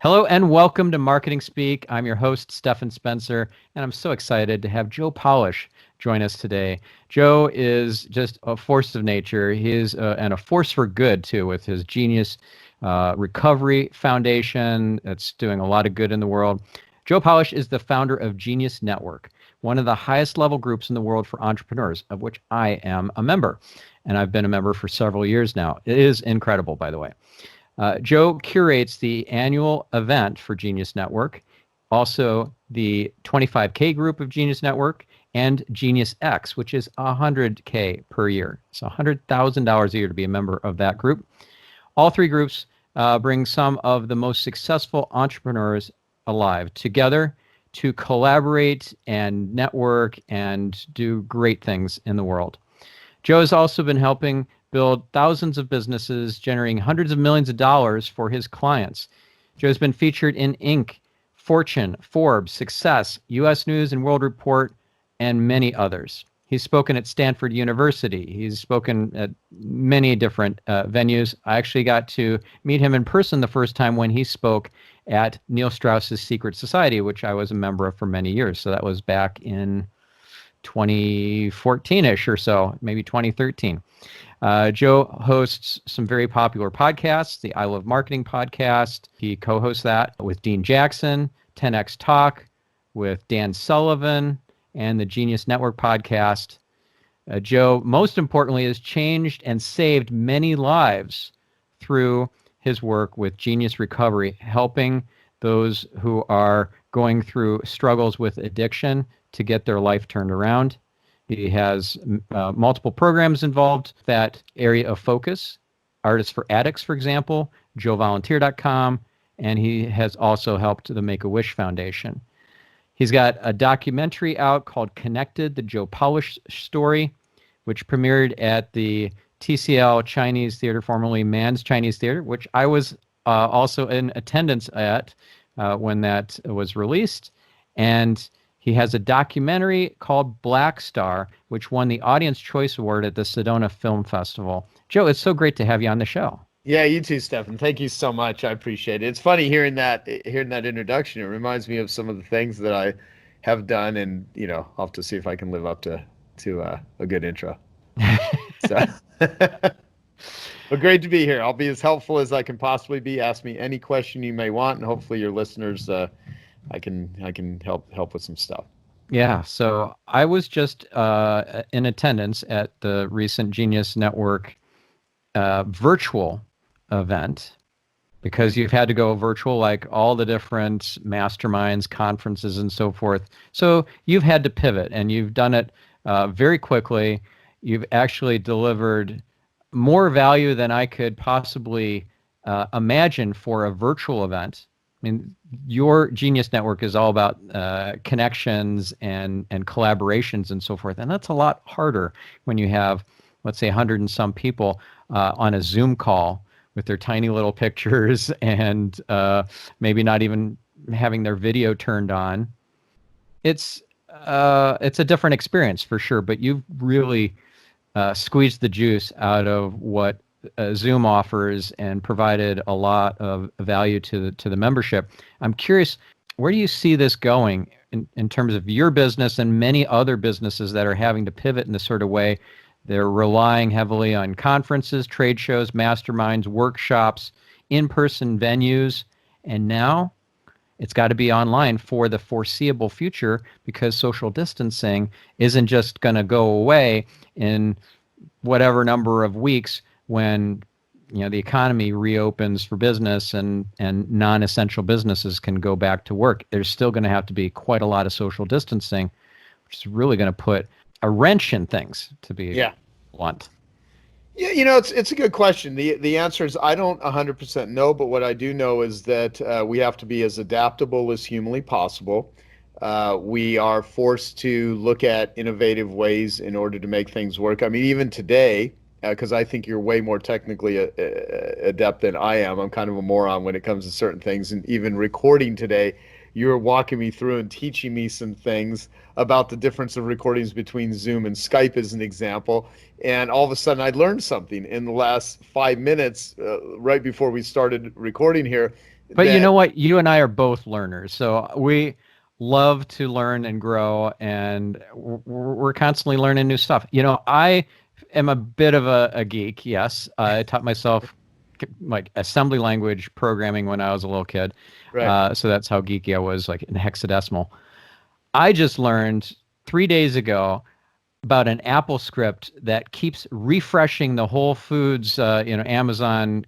Hello and welcome to Marketing Speak. I'm your host, Stefan Spencer, and I'm so excited to have Joe Polish join us today. Joe is just a force of nature. He is and a force for good, too, with his Genius Recovery Foundation that's doing a lot of good in the world. Joe Polish is the founder of Genius Network, one of the highest level groups in the world for entrepreneurs, of which I am a member. And I've been a member for several years now. It is incredible, by the way. Joe curates the annual event for Genius Network, also the 25K group of Genius Network, and Genius X, which is 100K per year. So $100,000 a year to be a member of that group. All three groups bring some of the most successful entrepreneurs alive together to collaborate and network and do great things in the world. Joe has also been helping build thousands of businesses, generating hundreds of millions of dollars for his clients. Joe's been featured in Inc., Fortune, Forbes, Success, U.S. News and World Report, and many others. He's spoken at Stanford University. He's spoken at many different venues. I actually got to meet him in person the first time when he spoke at Neil Strauss's Secret Society, which I was a member of for many years. So that was back in 2014-ish or so, maybe 2013. Joe hosts some very popular podcasts, the I Love Marketing podcast. He co-hosts that with Dean Jackson, 10X Talk, with Dan Sullivan, and the Genius Network podcast. Joe, most importantly, has changed and saved many lives through his work with Genius Recovery, helping those who are going through struggles with addiction to get their life turned around. He has multiple programs involved, that area of focus, Artists for Addicts, for example, joevolunteer.com, and he has also helped the Make-A-Wish Foundation. He's got a documentary out called Connected, the Joe Polish Story, which premiered at the TCL Chinese Theater, formerly Mann's Chinese Theater, which I was also in attendance at when that was released. And he has a documentary called Black Star, which won the Audience Choice Award at the Sedona Film Festival. Joe, it's so great to have you on the show. Yeah, you too, Stefan. Thank you so much. I appreciate it. It's funny hearing that introduction. It reminds me of some of the things that I have done, and I'll have to see if I can live up to a good intro. So, but great to be here. I'll be as helpful as I can possibly be. Ask me any question you may want, and hopefully your listeners, I can help with some stuff. Yeah, so I was just in attendance at the recent Genius Network virtual event, because you've had to go virtual, like all the different masterminds, conferences, and so forth. So you've had to pivot, and you've done it very quickly. You've actually delivered more value than I could possibly imagine for a virtual event. I mean, your Genius Network is all about connections and collaborations and so forth. And that's a lot harder when you have, let's say, 100 and some people on a Zoom call with their tiny little pictures and maybe not even having their video turned on. It's a different experience for sure, but you've really squeezed the juice out of what Zoom offers and provided a lot of value to the membership. I'm curious, where do you see this going in terms of your business and many other businesses that are having to pivot in this sort of way? They're relying heavily on conferences, trade shows, masterminds, workshops, in-person venues, and now it's got to be online for the foreseeable future, because social distancing isn't just going to go away in whatever number of weeks when the economy reopens for business and non-essential businesses can go back to work. There's still going to have to be quite a lot of social distancing, which is really going to put a wrench in things, to be blunt. Yeah, it's a good question. The answer is I don't 100% know, but what I do know is that we have to be as adaptable as humanly possible. We are forced to look at innovative ways in order to make things work. I mean, even today, because I think you're way more technically adept than I am. I'm kind of a moron when it comes to certain things. And even recording today, you're walking me through and teaching me some things about the difference of recordings between Zoom and Skype as an example. And all of a sudden I learned something in the last 5 minutes right before we started recording here. But you know that what? You and I are both learners. So we love to learn and grow, and we're constantly learning new stuff. I am a bit of a geek. Yes. I taught myself like assembly language programming when I was a little kid. right. So that's how geeky I was, like in hexadecimal. I just learned 3 days ago about an Apple script that keeps refreshing the Whole Foods, Amazon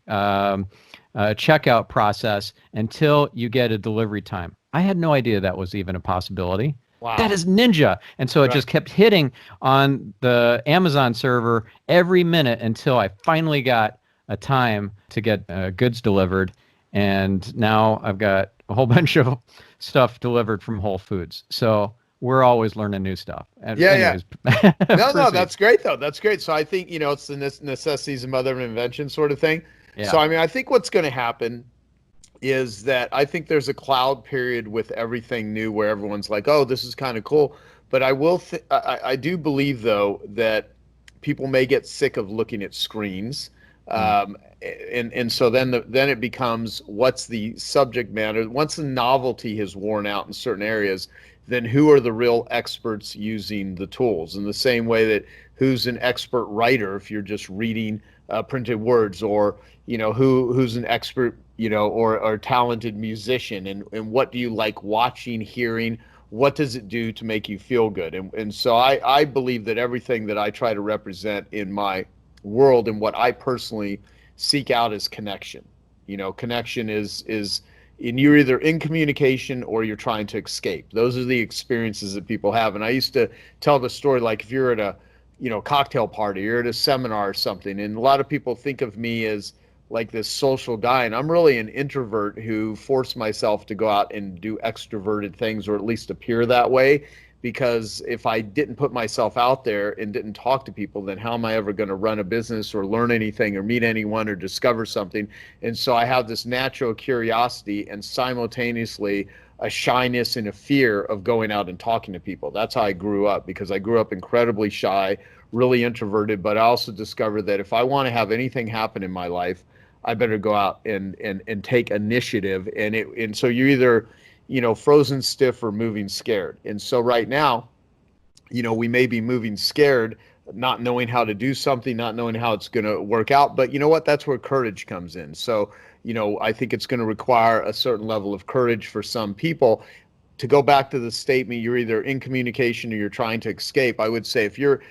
checkout process until you get a delivery time. I had no idea that was even a possibility. That Wow. is ninja. And so it Right. just kept hitting on the Amazon server every minute until I finally got a time to get goods delivered. And now I've got a whole bunch of stuff delivered from Whole Foods. So we're always learning new stuff. And Yeah, yeah. anyways, No, proceed. that's great though. That's great. So I think, it's the necessities of mother of invention sort of thing. So Yeah. I mean, I think what's going to happen is that I think there's a cloud period with everything new where everyone's like, "Oh, this is kind of cool." But I do believe though that people may get sick of looking at screens. Mm. And so then it becomes what's the subject matter. Once the novelty has worn out in certain areas, then who are the real experts using the tools? In the same way that who's an expert writer if you're just reading printed words, or who's an expert, or talented musician, and what do you like watching, hearing? What does it do to make you feel good? And so I believe that everything that I try to represent in my world and what I personally seek out is connection. Connection is and you're either in communication or you're trying to escape. Those are the experiences that people have. And I used to tell the story, like if you're at a cocktail party, you're at a seminar or something, and a lot of people think of me as like this social guy, and I'm really an introvert who forced myself to go out and do extroverted things, or at least appear that way, because if I didn't put myself out there and didn't talk to people, then how am I ever going to run a business or learn anything or meet anyone or discover something? And so I have this natural curiosity and simultaneously a shyness and a fear of going out and talking to people. That's how I grew up, because I grew up incredibly shy, really introverted, but I also discovered that if I want to have anything happen in my life, I better go out and take initiative. And so you're either, frozen stiff or moving scared. And so right now, we may be moving scared, not knowing how to do something, not knowing how it's going to work out. But you know what? That's where courage comes in. So, I think it's going to require a certain level of courage for some people. To go back to the statement, you're either in communication or you're trying to escape. I would say if you're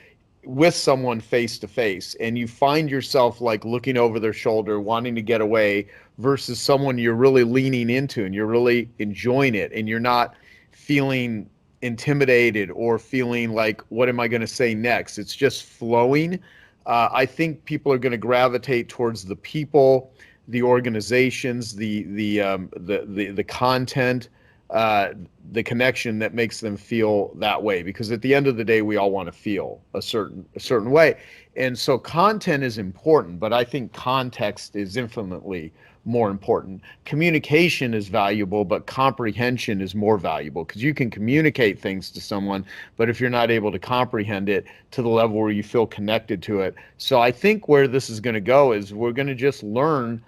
with someone face to face and you find yourself like looking over their shoulder, wanting to get away, versus someone you're really leaning into and you're really enjoying it, and you're not feeling intimidated or feeling like, what am I going to say next? It's just flowing. I think people are going to gravitate towards the people, the organizations, the content, uh, the connection that makes them feel that way. Because at the end of the day, we all want to feel a certain way, and so content is important. But I think context is infinitely more important. Communication is valuable, but comprehension is more valuable, because you can communicate things to someone, but if you're not able to comprehend it to the level where you feel connected to it. So I think where this is going to go is we're going to just learn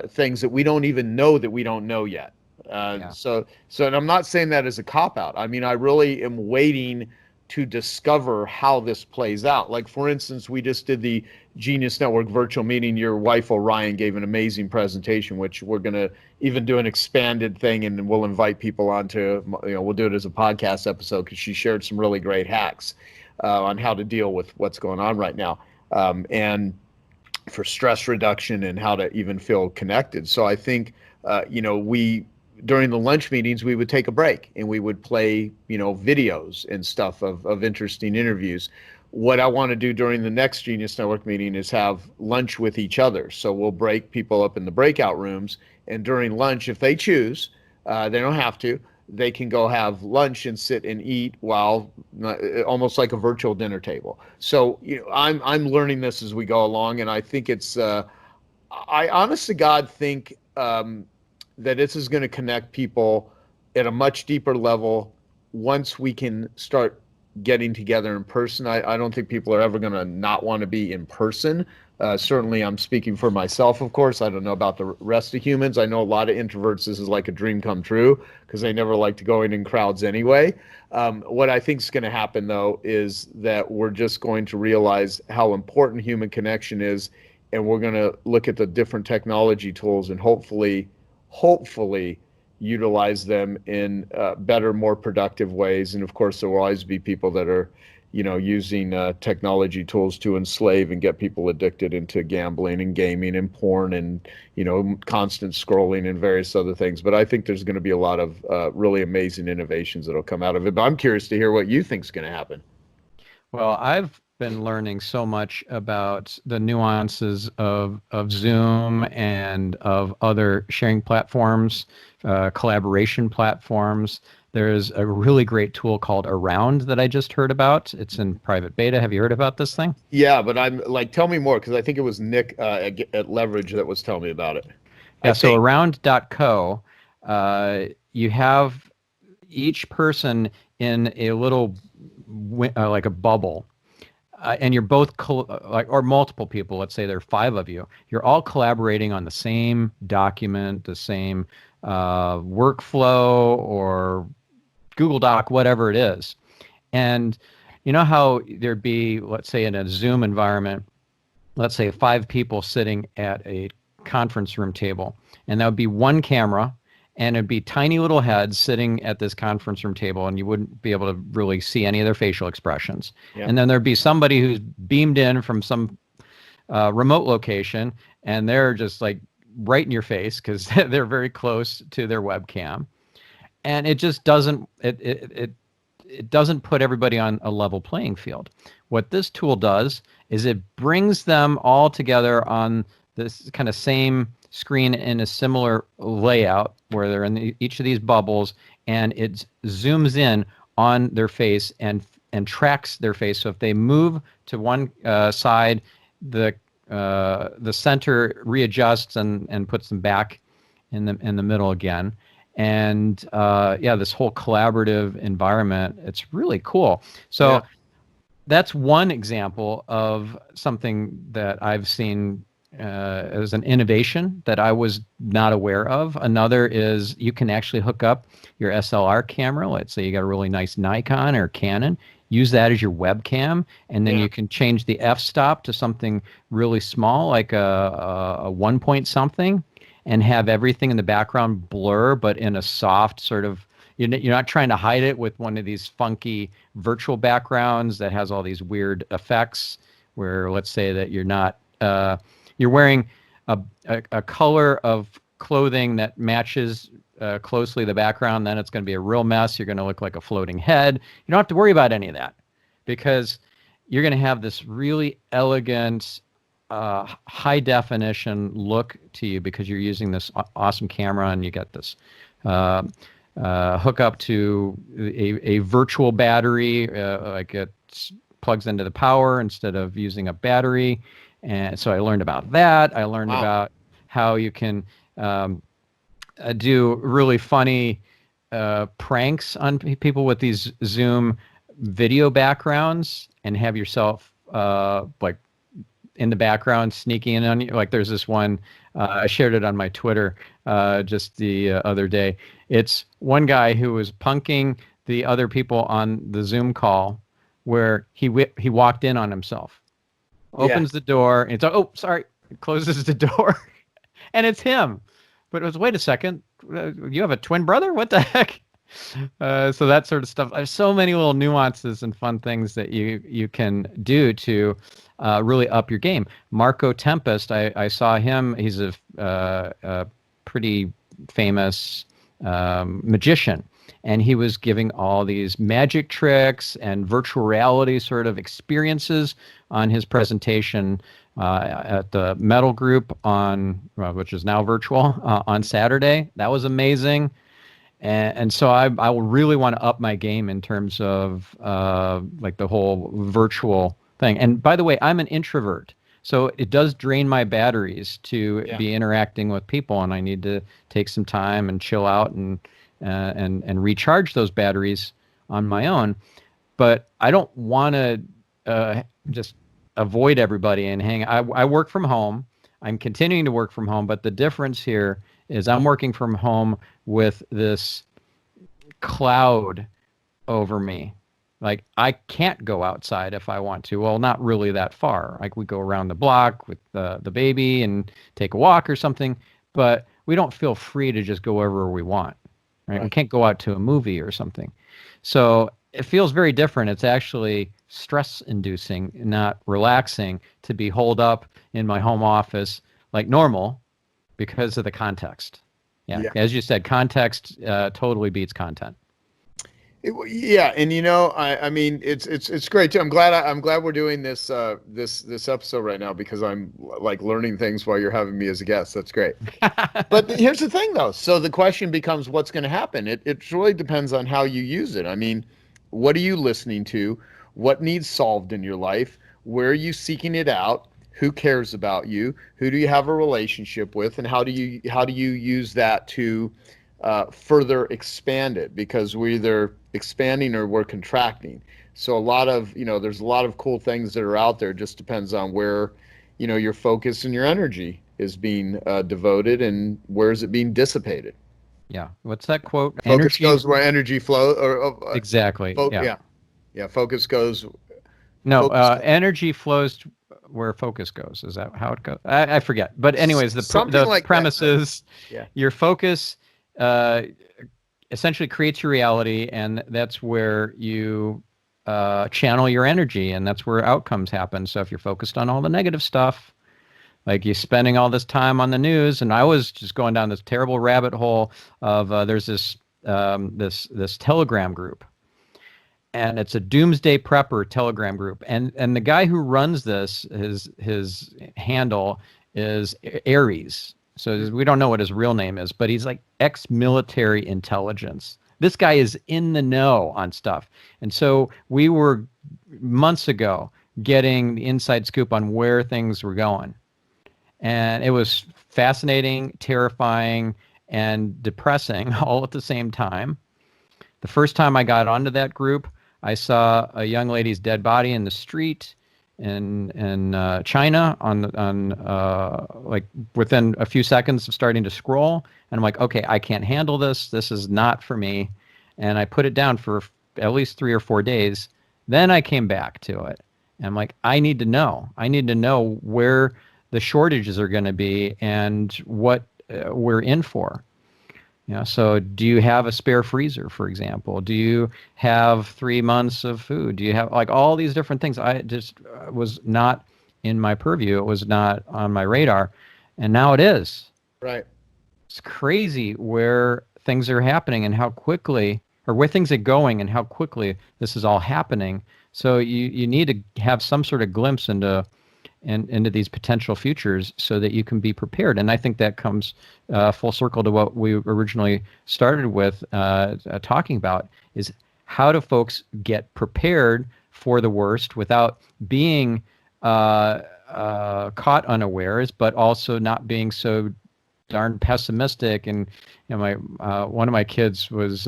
things that we don't even know that we don't know yet. Yeah. And I'm not saying that as a cop out. I mean, I really am waiting to discover how this plays out. Like, for instance, we just did the Genius Network virtual meeting. Your wife, Orion, gave an amazing presentation, which we're going to even do an expanded thing, and we'll invite people onto, we'll do it as a podcast episode, because she shared some really great hacks on how to deal with what's going on right now. And for stress reduction and how to even feel connected. So I think, we during the lunch meetings, we would take a break and we would play, videos and stuff of interesting interviews. What I want to do during the next Genius Network meeting is have lunch with each other. So we'll break people up in the breakout rooms, and during lunch, if they choose, they don't have to, they can go have lunch and sit and eat while almost like a virtual dinner table. So, I'm learning this as we go along, and I think it's I honest to God think that this is going to connect people at a much deeper level once we can start getting together in person. I don't think people are ever going to not want to be in person Certainly, I'm speaking for myself, of course. I don't know about the rest of humans. I know a lot of introverts, this is like a dream come true because they never like to go in crowds anyway. What I think is going to happen, though, is that we're just going to realize how important human connection is, and we're going to look at the different technology tools and hopefully utilize them in better, more productive ways. And of course, there will always be people that are, using technology tools to enslave and get people addicted into gambling and gaming and porn and, constant scrolling and various other things. But I think there's going to be a lot of really amazing innovations that'll come out of it. But I'm curious to hear what you think is going to happen. Well, I've been learning so much about the nuances of Zoom and of other sharing platforms, collaboration platforms. There's a really great tool called Around that I just heard about. It's in private beta. Have you heard about this thing? Yeah, but I'm like, tell me more because I think it was Nick at Leverage that was telling me about it. I Yeah, so think. around.co, you have each person in a little like a bubble, and you're both like, or multiple people. Let's say there are five of you. You're all collaborating on the same document, the same workflow or Google Doc, whatever it is. And you know how there'd be, let's say, in a Zoom environment, let's say five people sitting at a conference room table, and that would be one camera, and it'd be tiny little heads sitting at this conference room table, and you wouldn't be able to really see any of their facial expressions. Yeah. And then there'd be somebody who's beamed in from some remote location, and they're just like right in your face because they're very close to their webcam, and it just doesn't it doesn't put everybody on a level playing field. What this tool does is it brings them all together on this kind of same screen in a similar layout where they're in each of these bubbles, and it zooms in on their face and tracks their face. So if they move to one side, the center readjusts and puts them back in the middle again. And yeah, this whole collaborative environment, it's really cool. So Yeah. that's one example of something that I've seen as an innovation that I was not aware of. Another is you can actually hook up your SLR camera. Let's say you got a really nice Nikon or Canon. Use that as your webcam, and then Yeah. you can change the f-stop to something really small, like a 1 point something, and have everything in the background blur, but in a soft sort of, you're not trying to hide it with one of these funky virtual backgrounds that has all these weird effects where, let's say that you're not, you're wearing a color of clothing that matches closely the background, then it's going to be a real mess. You're going to look like a floating head. You don't have to worry about any of that because you're going to have this really elegant, high definition look to you because you're using this awesome camera, and you get this hook up to a virtual battery, like it plugs into the power instead of using a battery. And so I learned about that. I learned Wow. about how you can do really funny pranks on people with these Zoom video backgrounds and have yourself like in the background sneaking in on you. Like there's this one, I shared it on my Twitter just the other day. It's one guy who was punking the other people on the Zoom call where he walked in on himself, Yeah. opens the door, and it's, oh, sorry, closes the door, and it's him. But it was, wait a second, you have a twin brother? What the heck? So that sort of stuff. There's so many little nuances and fun things that you can do to really up your game. Marco Tempest, I saw him. He's a pretty famous magician, and he was giving all these magic tricks and virtual reality sort of experiences on his presentation at the Metal Group which is now virtual, on Saturday. That was amazing. And so I will really want to up my game in terms of like the whole virtual thing. And by the way, I'm an introvert, so it does drain my batteries to Yeah. be interacting with people, and I need to take some time and chill out and recharge those batteries on my own. But I don't want to just avoid everybody and hang. I work from home. I'm continuing to work from home, but the difference here is I'm working from home with this cloud over me. Like I can't go outside if I want to. Well, not really that far. Like we go around the block with the baby and take a walk or something, but we don't feel free to just go wherever we want. Right? We can't go out to a movie or something. So it feels very different. It's actually stress inducing, not relaxing to be holed up in my home office like normal because of the context. Yeah. As you said, context totally beats content. Yeah, and I mean, it's great too. I'm glad we're doing this episode right now because I'm like learning things while you're having me as a guest. That's great. But here's the thing, though. So the question becomes, what's going to happen? It really depends on how you use it. I mean, what are you listening to? What needs solved in your life? Where are you seeking it out? Who cares about you? Who do you have a relationship with? And how do you use that to further expand it, because we're either expanding or we're contracting. So there's a lot of cool things that are out there. It just depends on where, your focus and your energy is being devoted and where is it being dissipated. Yeah. What's that quote? Focus goes where energy flows. Exactly. Yeah. Focus goes. No, energy flows where focus goes. Is that how it goes? I forget. But anyways, the like premise that, is your focus essentially creates your reality, and that's where you channel your energy, and that's where outcomes happen. So if you're focused on all the negative stuff, like you're spending all this time on the news, and I was just going down this terrible rabbit hole of there's this Telegram group, and it's a doomsday prepper Telegram group, and the guy who runs this, his handle is Aries. So we don't know what his real name is, but he's like ex-military intelligence. This guy is in the know on stuff. And so we were months ago getting the inside scoop on where things were going. And it was fascinating, terrifying, and depressing all at the same time. The first time I got onto that group, I saw a young lady's dead body in the street in China on like within a few seconds of starting to scroll, and I'm like, okay, I can't handle this. This is not for me, and I put it down for at least 3 or 4 days. Then I came back to it, and I'm like, I need to know. I need to know where the shortages are going to be and what we're in for. So do you have a spare freezer, for example? Do you have 3 months of food? Do you have like all these different things? I just was not in my purview. It was not on my radar. And now it is. Right. It's crazy where things are happening and how quickly, or where things are going and how quickly this is all happening. So you need to have some sort of glimpse into these potential futures so that you can be prepared. And I think that comes full circle to what we originally started with talking about, is how do folks get prepared for the worst without being caught unawares, but also not being so darn pessimistic. And my one of my kids was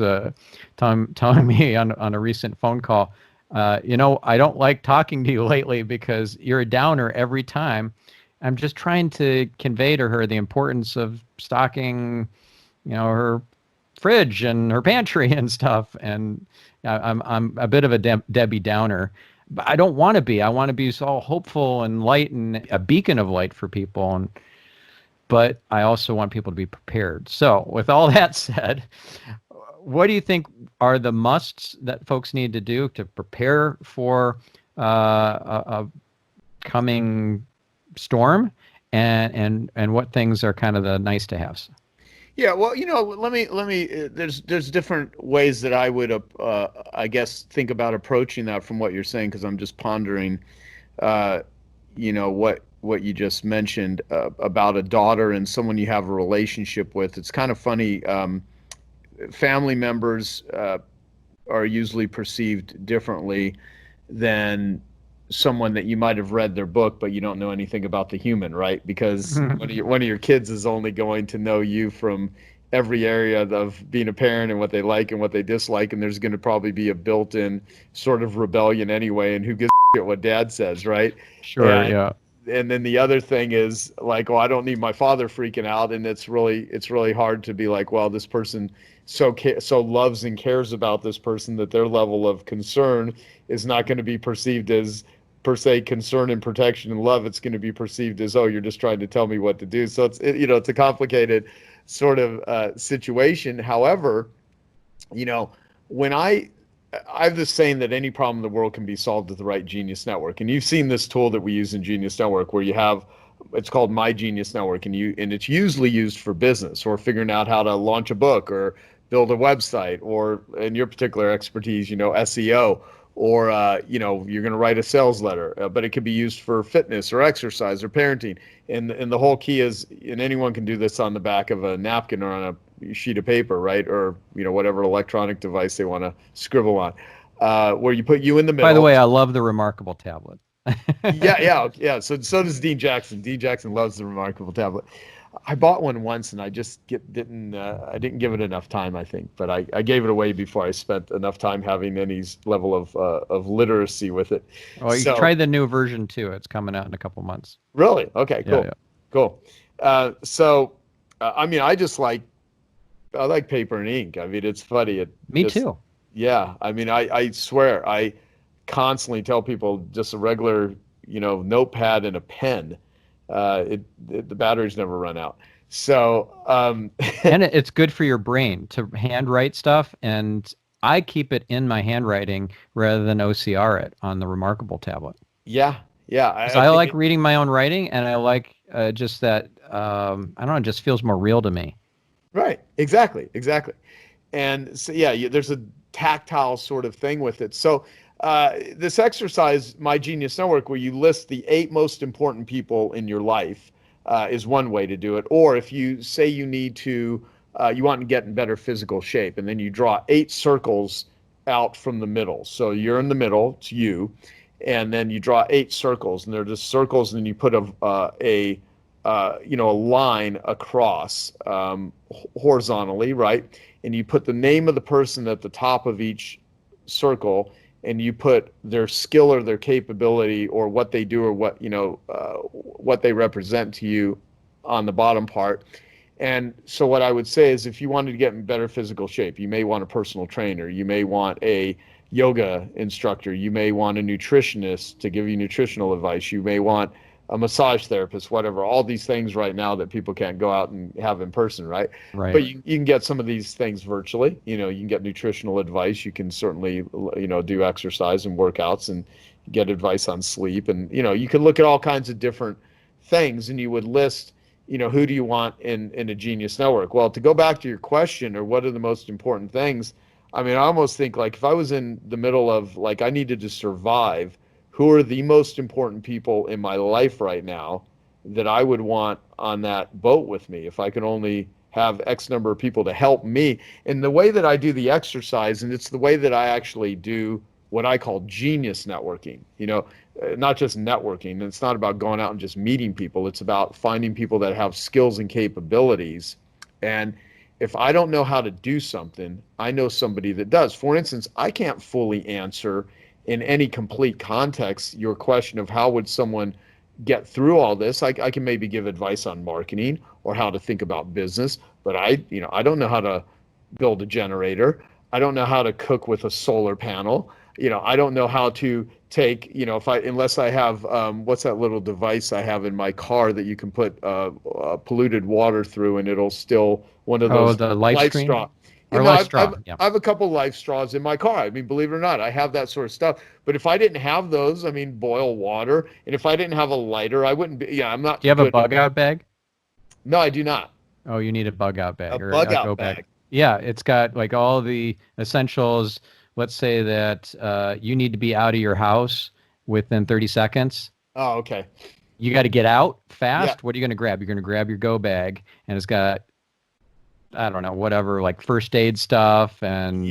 telling me on a recent phone call, I don't like talking to you lately because you're a downer every time. I'm just trying to convey to her the importance of stocking, her fridge and her pantry and stuff. And I'm a bit of a Debbie Downer, but I don't want to be. I want to be so hopeful and light and a beacon of light for people. But I also want people to be prepared. So with all that said, what do you think are the musts that folks need to do to prepare for a coming storm, and what things are kind of the nice to haves? Yeah, well, let me. There's different ways that I would, I guess, think about approaching that from what you're saying, because I'm just pondering, what you just mentioned about a daughter and someone you have a relationship with. It's kind of funny. Family members are usually perceived differently than someone that you might have read their book, but you don't know anything about the human, right? Because one of your kids is only going to know you from every area of being a parent and what they like and what they dislike, and there's going to probably be a built-in sort of rebellion anyway, and who gives a shit what dad says, right? Sure. Yeah. And then the other thing is like, oh, I don't need my father freaking out, and it's really hard to be like, well, this person so loves and cares about this person that their level of concern is not going to be perceived as per se concern and protection and love. It's going to be perceived as, oh, you're just trying to tell me what to do. So it's a complicated sort of situation. However, when I have this saying that any problem in the world can be solved with the right Genius Network. And you've seen this tool that we use in Genius Network where you have, it's called My Genius Network, and it's usually used for business or figuring out how to launch a book or build a website, or in your particular expertise, SEO, or you're going to write a sales letter. But it could be used for fitness or exercise or parenting. And the whole key is, and anyone can do this on the back of a napkin or on a sheet of paper, right? Or, whatever electronic device they want to scribble on, where you put you in the middle. By the way, I love the Remarkable tablet. Yeah. So does Dean Jackson. Dean Jackson loves the Remarkable tablet. I bought one once and I just didn't give it enough time, I think, but I gave it away before I spent enough time having any level of literacy with it. Well, you should try the new version too. It's coming out in a couple months. Really? Okay, cool. Yeah. Cool. I mean, I like paper and ink. I mean, it's funny. Me too. Yeah. I mean, I swear, I constantly tell people just a regular, notepad and a pen. The batteries never run out. So, and it's good for your brain to handwrite stuff. And I keep it in my handwriting rather than OCR it on the Remarkable tablet. Yeah. I like reading my own writing, and I like just that, I don't know, it just feels more real to me. Right. Exactly. And so, yeah, there's a tactile sort of thing with it. So this exercise, My Genius Network, where you list the 8 most important people in your life, is one way to do it. Or if you say you need to, you want to get in better physical shape, and then you draw 8 circles out from the middle. So you're in the middle, it's you, and then you draw 8 circles, and they're just circles, and then you put a line across horizontally, right? And you put the name of the person at the top of each circle, and you put their skill or their capability or what they do or what they represent to you on the bottom part. And so what I would say is, if you wanted to get in better physical shape, you may want a personal trainer, you may want a yoga instructor, you may want a nutritionist to give you nutritional advice, you may want a massage therapist, whatever, all these things right now that people can't go out and have in person, right? Right. But you can get some of these things virtually. You can get nutritional advice. You can certainly, do exercise and workouts and get advice on sleep. And, you can look at all kinds of different things, and you would list, who do you want in a Genius Network? Well, to go back to your question, or what are the most important things? I mean, I almost think like if I was in the middle of like, I needed to survive, who are the most important people in my life right now that I would want on that boat with me if I could only have X number of people to help me? And the way that I do the exercise, and it's the way that I actually do what I call genius networking, not just networking. It's not about going out and just meeting people. It's about finding people that have skills and capabilities. And if I don't know how to do something, I know somebody that does. For instance, I can't fully answer in any complete context your question of how would someone get through all this. I can maybe give advice on marketing or how to think about business, but I don't know how to build a generator. I don't know how to cook with a solar panel. I don't know how to take, unless I have, what's that little device I have in my car that you can put polluted water through, and it'll still, one of those the life straw. I have a couple life straws in my car. I mean, believe it or not, I have that sort of stuff. But if I didn't have those, I mean, boil water. And if I didn't have a lighter, I wouldn't be. Yeah, I'm not. Do you have a bug out bag? No, I do not. Oh, you need a bug out bag. A bug out bag. Yeah, it's got like all the essentials. Let's say that you need to be out of your house within 30 seconds. Oh, okay. You got to get out fast. Yeah. What are you going to grab? You're going to grab your go bag, and it's got, I don't know, whatever, like first aid stuff and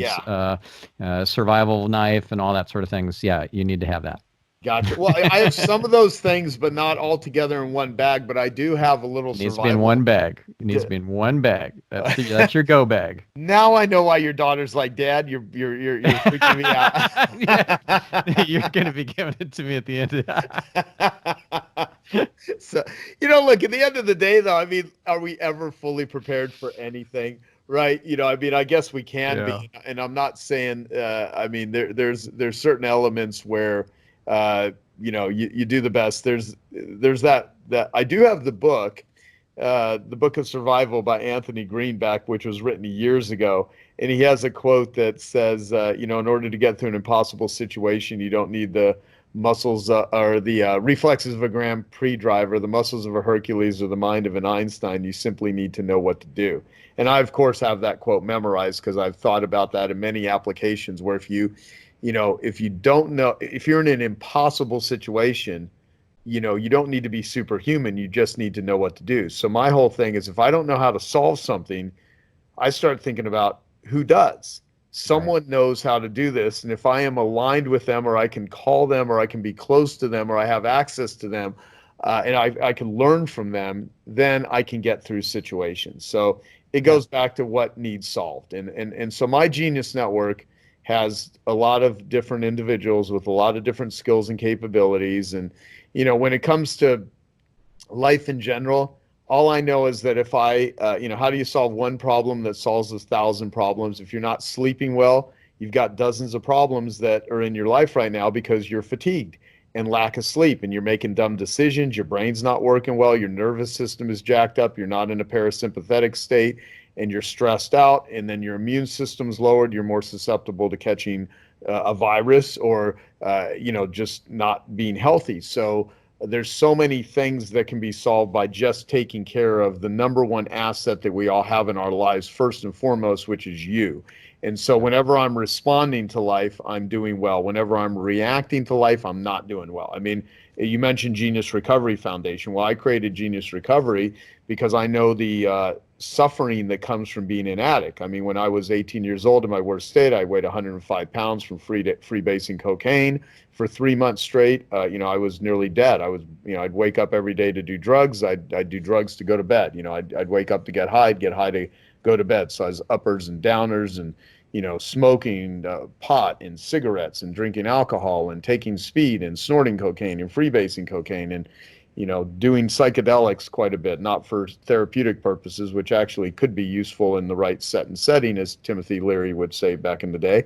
survival knife and all that sort of things. Yeah, you need to have that. Gotcha. Well, I have some of those things, but not all together in one bag. But I do have a little It needs to be in one survival. bag. It needs to be in one bag. That's your go bag. Now I know why your daughter's like, Dad, you're freaking me Yeah. out. You're gonna be giving it to me at the end. So, look, at the end of the day, though, I mean, are we ever fully prepared for anything? Right? I mean, I guess we can Yeah. be, and I'm not saying, I mean, there's certain elements where, you do the best. There's that I do have the book of survival by Anthony Greenback, which was written years ago. And he has a quote that says, in order to get through an impossible situation, you don't need the muscles or the reflexes of a Grand Prix driver, the muscles of a Hercules, or the mind of an Einstein. You simply need to know what to do. And I, of course, have that quote memorized because I've thought about that in many applications where if you don't know, if you're in an impossible situation, you don't need to be superhuman. You just need to know what to do. So my whole thing is if I don't know how to solve something, I start thinking about who does. Right. Someone knows how to do this. And if I am aligned with them, or I can call them, or I can be close to them, or I have access to them, and I can learn from them, then I can get through situations. So it Yeah. goes back to what needs solved. And so my Genius Network has a lot of different individuals with a lot of different skills and capabilities. And, when it comes to life in general, all I know is that if how do you solve one problem that solves 1,000 problems? If you're not sleeping well, you've got dozens of problems that are in your life right now because you're fatigued and lack of sleep and you're making dumb decisions. Your brain's not working well. Your nervous system is jacked up. You're not in a parasympathetic state and you're stressed out. And then your immune system's lowered. You're more susceptible to catching a virus or, just not being healthy. So, there's so many things that can be solved by just taking care of the number one asset that we all have in our lives, first and foremost, which is you. And so Yeah. whenever I'm responding to life, I'm doing well. Whenever I'm reacting to life, I'm not doing well. I mean, you mentioned Genius Recovery Foundation. Well, I created Genius Recovery because I know the suffering that comes from being an addict. I mean, when I was 18 years old in my worst state, I weighed 105 pounds from freebasing cocaine for 3 months straight. I was nearly dead. I'd wake up every day to do drugs. I'd do drugs to go to bed. I'd wake up to get high to go to bed. So I was uppers and downers and, smoking pot and cigarettes and drinking alcohol and taking speed and snorting cocaine and freebasing cocaine and, doing psychedelics quite a bit, not for therapeutic purposes, which actually could be useful in the right set and setting, as Timothy Leary would say back in the day.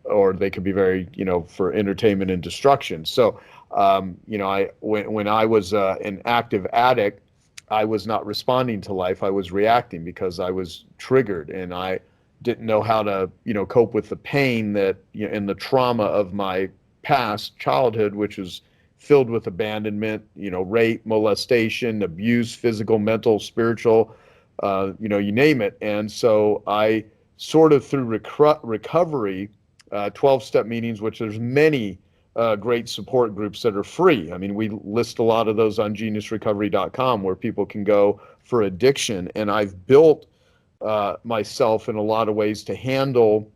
Or they could be very, for entertainment and destruction. So, when I was an active addict, I was not responding to life. I was reacting because I was triggered and I didn't know how to, cope with the pain that, and the trauma of my past childhood, which was filled with abandonment, rape, molestation, abuse, physical, mental, spiritual, you name it. And so I sort of through recovery, 12-step meetings, which there's many great support groups that are free. I mean, we list a lot of those on geniusrecovery.com where people can go for addiction. And I've built myself in a lot of ways to handle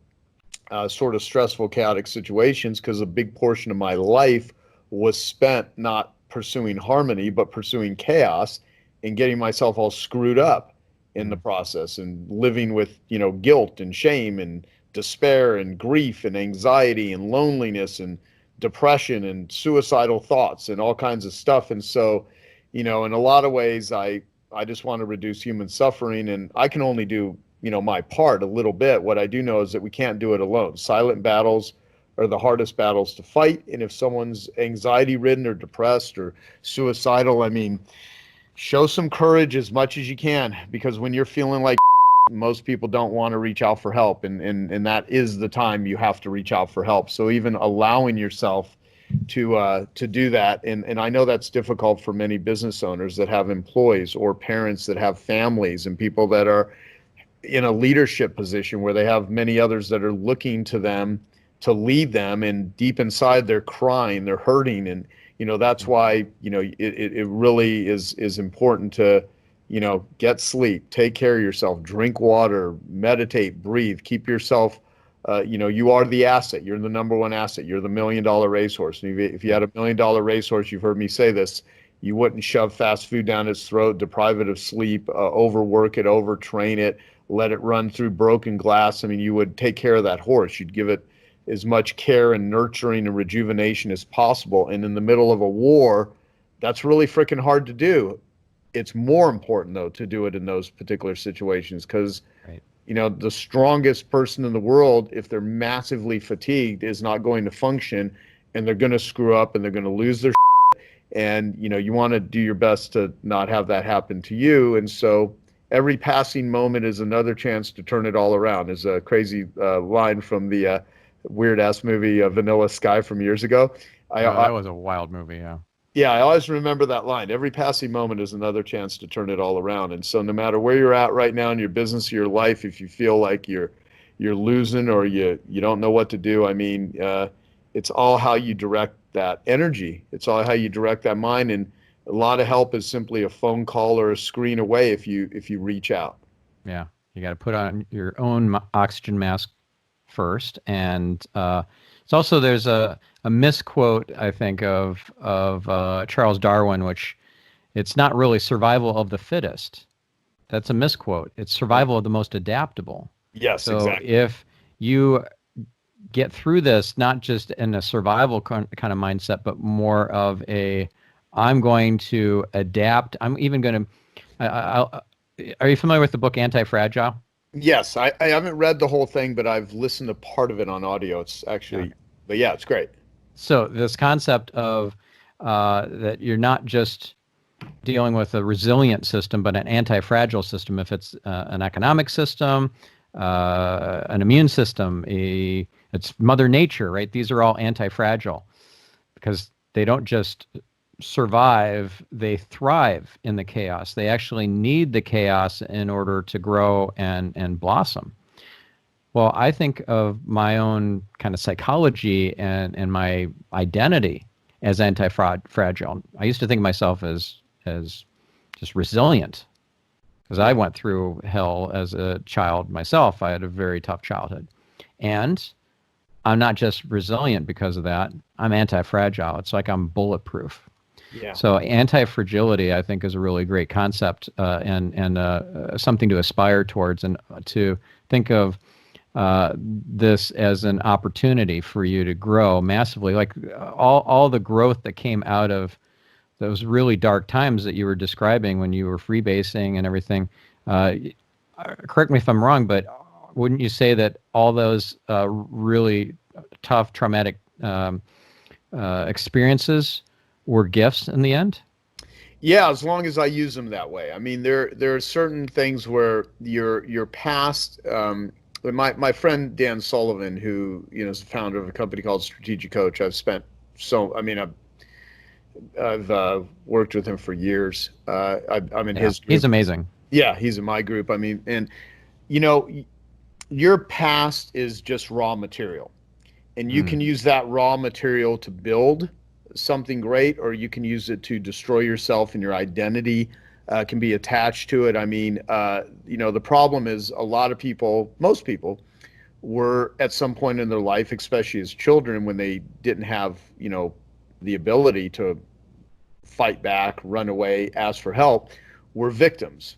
sort of stressful, chaotic situations because a big portion of my life was spent not pursuing harmony, but pursuing chaos and getting myself all screwed up in the Mm. process and living with, guilt and shame and despair and grief and anxiety and loneliness and depression and suicidal thoughts and all kinds of stuff. And so, in a lot of ways, I just want to reduce human suffering and I can only do, my part a little bit. What I do know is that we can't do it alone. Silent battles are the hardest battles to fight. And if someone's anxiety ridden or depressed or suicidal, I mean, show some courage as much as you can because when you're feeling like most people don't want to reach out for help and that is the time you have to reach out for help. So even allowing yourself to do that and I know that's difficult for many business owners that have employees or parents that have families and people that are in a leadership position where they have many others that are looking to them to lead them and deep inside they're crying, they're hurting. And, that's why, it really is important to, get sleep, take care of yourself, drink water, meditate, breathe, keep yourself You are the asset. You're the number one asset. You're the $1 million racehorse. And if you had a $1 million racehorse, you've heard me say this, you wouldn't shove fast food down its throat, deprive it of sleep, overwork it, overtrain it, let it run through broken glass. I mean, you would take care of that horse. You'd give it as much care and nurturing and rejuvenation as possible. And in the middle of a war, that's really freaking hard to do. It's more important, though, to do it in those particular situations because Right. the strongest person in the world, if they're massively fatigued, is not going to function, and they're going to screw up and they're going to lose their shit. And you want to do your best to not have that happen to you. And so every passing moment is another chance to turn it all around. Is a crazy line from the weird ass movie Vanilla Sky from years ago. That was a wild movie. Yeah. Yeah, I always remember that line. Every passing moment is another chance to turn it all around. And so no matter where you're at right now in your business or your life, if you feel like you're losing or you don't know what to do, I mean, it's all how you direct that energy. It's all how you direct that mind. And a lot of help is simply a phone call or a screen away if you reach out. Yeah. You got to put on your own oxygen mask first. And it's also, there's a misquote, I think, of Charles Darwin, which it's not really survival of the fittest. That's a misquote. It's survival of the most adaptable. Yes, so exactly. If you get through this, not just in a survival kind of mindset, but more of I'm going to adapt. I'm even going to, are you familiar with the book Anti-Fragile? Yes, I haven't read the whole thing, but I've listened to part of it on audio. It's actually, but yeah, it's great. So this concept of that you're not just dealing with a resilient system, but an anti-fragile system. If it's an economic system, an immune system, it's Mother Nature, right? These are all anti-fragile because they don't just survive, they thrive in the chaos. They actually need the chaos in order to grow and blossom. Well, I think of my own kind of psychology and my identity as anti-fragile. I used to think of myself as just resilient because I went through hell as a child myself. I had a very tough childhood. And I'm not just resilient because of that. I'm anti-fragile. It's like I'm bulletproof. Yeah. So anti-fragility, I think, is a really great concept and something to aspire towards, and to think of this as an opportunity for you to grow massively. Like all the growth that came out of those really dark times that you were describing when you were freebasing and everything. Correct me if I'm wrong, but wouldn't you say that all those really tough, traumatic experiences were gifts in the end? Yeah, as long as I use them that way. I mean, there are certain things where your past. My friend Dan Sullivan, who is the founder of a company called Strategic Coach. I've worked with him for years. I'm in his group. He's amazing. Yeah, he's in my group. I mean, and your past is just raw material, and you can use that raw material to build something great, or you can use it to destroy yourself, and your identity can be attached to it. I mean, the problem is a lot of people, most people, were at some point in their life, especially as children, when they didn't have, the ability to fight back, run away, ask for help, were victims.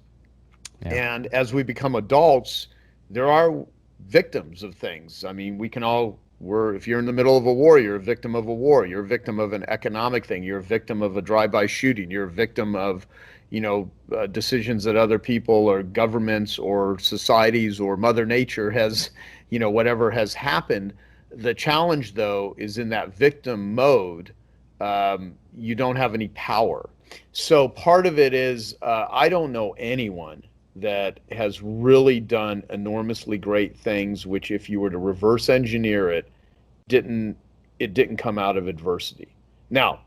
Yeah. And as we become adults, there are victims of things. I mean, if you're in the middle of a war, you're a victim of a war. You're a victim of an economic thing. You're a victim of a drive-by shooting. You're a victim of, decisions that other people or governments or societies or Mother Nature has, whatever has happened. The challenge, though, is in that victim mode, you don't have any power. So part of it is I don't know anyone that has really done enormously great things, which if you were to reverse engineer it didn't come out of adversity. Now,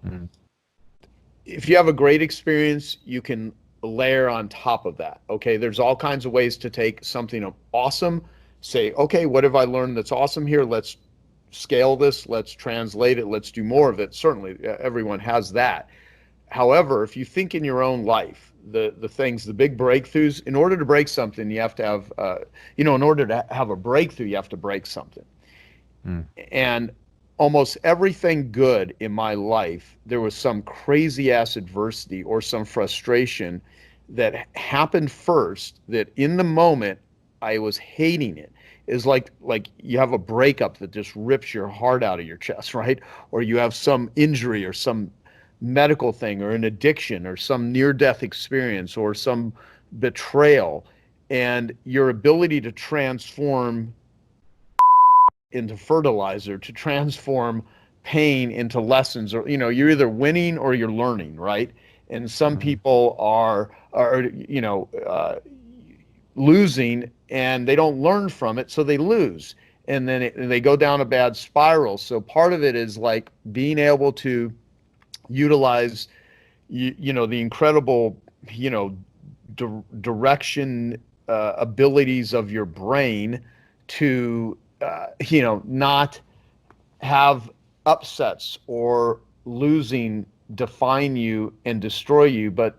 if you have a great experience, you can layer on top of that. Okay, there's all kinds of ways to take something awesome, say, okay, what have I learned that's awesome here? Let's scale this, let's translate it, let's do more of it. Certainly, everyone has that. However, if you think in your own life, the things, the big breakthroughs. In order to break something, you have to have, in order to have a breakthrough, you have to break something. Mm. And almost everything good in my life, there was some crazy ass adversity or some frustration that happened first, that in the moment I was hating it. Is like you have a breakup that just rips your heart out of your chest, right? Or you have some injury or some medical thing or an addiction or some near death experience or some betrayal, and your ability to transform into fertilizer, to transform pain into lessons, or you're either winning or you're learning, right? And some Mm. people are losing and they don't learn from it, so they lose, and then they go down a bad spiral. So part of it is like being able to utilize the incredible you know direction abilities of your brain to not have upsets or losing define you and destroy you, but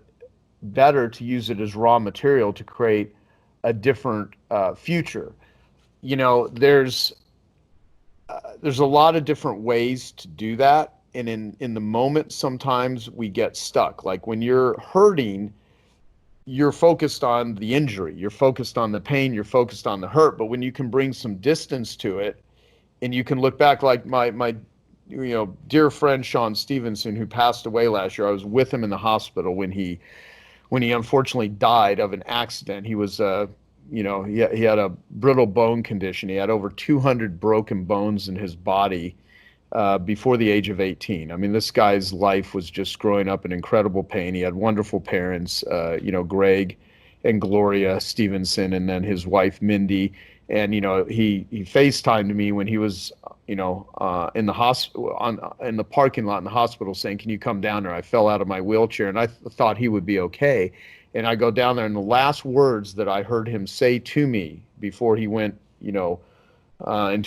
better to use it as raw material to create a different future. There's a lot of different ways to do that, and in the moment sometimes we get stuck. Like when you're hurting, you're focused on the injury, you're focused on the pain, you're focused on the hurt. But when you can bring some distance to it, and you can look back, like my dear friend Sean Stevenson, who passed away last year. I was with him in the hospital when he unfortunately died of an accident. He was he had a brittle bone condition. He had over 200 broken bones in his body before the age of 18. I mean, this guy's life was just growing up in incredible pain. He had wonderful parents, Greg and Gloria Stevenson, and then his wife Mindy. And he FaceTimed me when he was in the hospital, in the parking lot in the hospital, saying, "Can you come down there?" I fell out of my wheelchair, and I thought he would be okay. And I go down there, and the last words that I heard him say to me before he went, into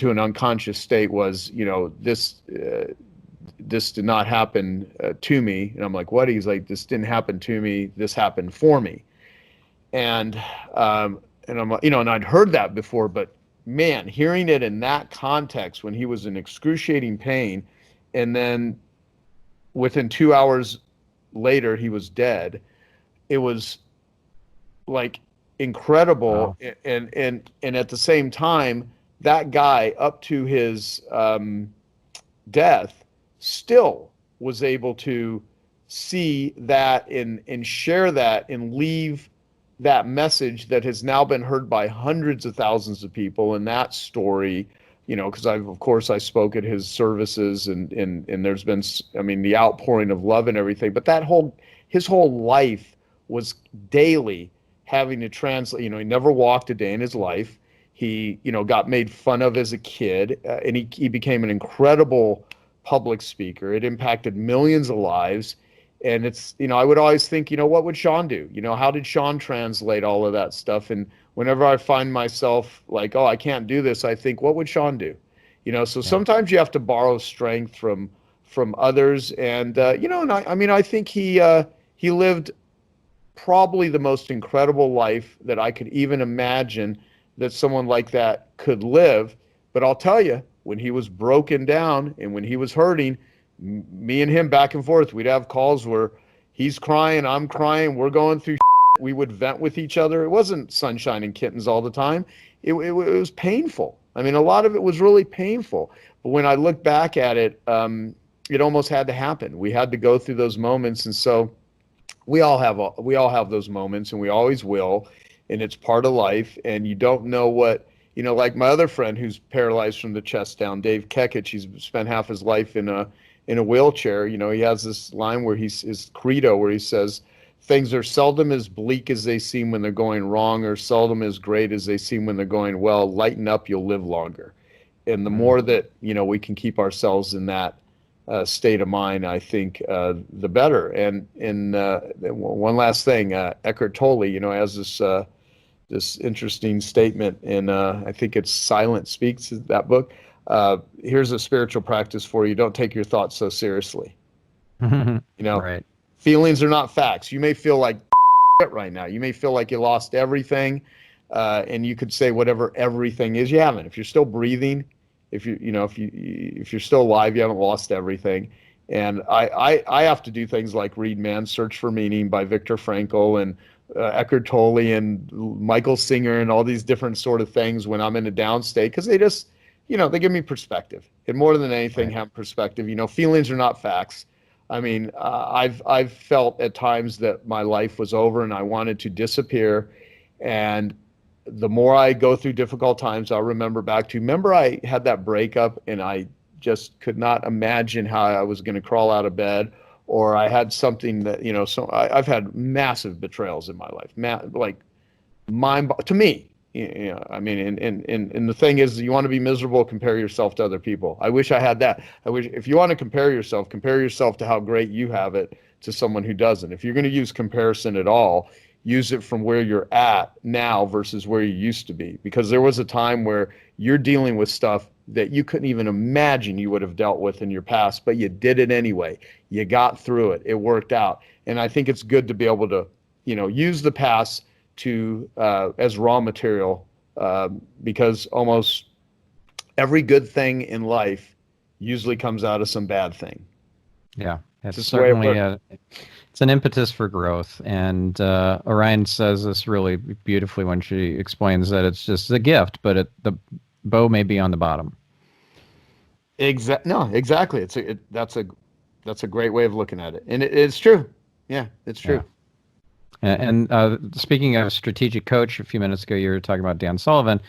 an unconscious state was, this did not happen to me. And I'm like, what? He's like, this didn't happen to me. This happened for me. And I'm like, and I'd heard that before, but man, hearing it in that context when he was in excruciating pain, and then within 2 hours later he was dead, it was like incredible. Wow. And at the same time, that guy up to his death still was able to see that and share that and leave that message that has now been heard by hundreds of thousands of people. And that story, because of course I spoke at his services, and there's been, I mean, the outpouring of love and everything, but his whole life was daily having to translate. He never walked a day in his life. He, got made fun of as a kid, and he became an incredible public speaker. It impacted millions of lives. And it's, I would always think, what would Sean do? How did Sean translate all of that stuff? And whenever I find myself like, oh, I can't do this, I think, what would Sean do? So Yeah. sometimes you have to borrow strength from others. And, and I think he lived probably the most incredible life that I could even imagine that someone like that could live. But I'll tell you, when he was broken down and when he was hurting, me and him back and forth, we'd have calls where he's crying, I'm crying, we're going through shit. We would vent with each other. It wasn't sunshine and kittens all the time. It was painful. I mean, a lot of it was really painful. But when I look back at it, it almost had to happen. We had to go through those moments. And so we all have those moments, and we always will, and it's part of life. And you don't know what, like my other friend who's paralyzed from the chest down, Dave Kekich. He's spent half his life in a wheelchair. He has this line where his credo where he says, things are seldom as bleak as they seem when they're going wrong, or seldom as great as they seem when they're going well. Lighten up, you'll live longer. And the Mm. more that we can keep ourselves in that state of mind, I think the better. And one last thing, Eckhart Tolle, has this interesting statement, and I think it's Silent Speaks, that book. Here's a spiritual practice for you: don't take your thoughts so seriously. You know, Right. feelings are not facts. You may feel like shit right now. You may feel like you lost everything, and you could say whatever everything is. You haven't. If you're still breathing, if you're still alive, you haven't lost everything. And I have to do things like read Man's Search for Meaning by Viktor Frankl and Eckhart Tolle and Michael Singer and all these different sort of things when I'm in a down state, because they just, they give me perspective. And more than anything, Right. have perspective. Feelings are not facts. I mean, I've felt at times that my life was over and I wanted to disappear. And the more I go through difficult times, I'll remember I had that breakup and I just could not imagine how I was going to crawl out of bed, or I had something that, I've had massive betrayals in my life, like mind to me. I mean, and the thing is, you want to be miserable, compare yourself to other people. I wish I had that. I wish, if you want to compare yourself to how great you have it to someone who doesn't. If you're going to use comparison at all, use it from where you're at now versus where you used to be. Because there was a time where you're dealing with stuff that you couldn't even imagine you would have dealt with in your past, but you did it anyway. You got through it. It worked out. And I think it's good to be able to, use the past to as raw material, because almost every good thing in life usually comes out of some bad thing. Yeah, it's Just the way it certainly works. it's an impetus for growth. And Orion says this really beautifully when she explains that it's just a gift, but the bow may be on the bottom. No, exactly. That's a great way of looking at it, and it's true. Yeah, it's Yeah. true. And speaking of strategic coach, a few minutes ago, you were talking about Dan Sullivan.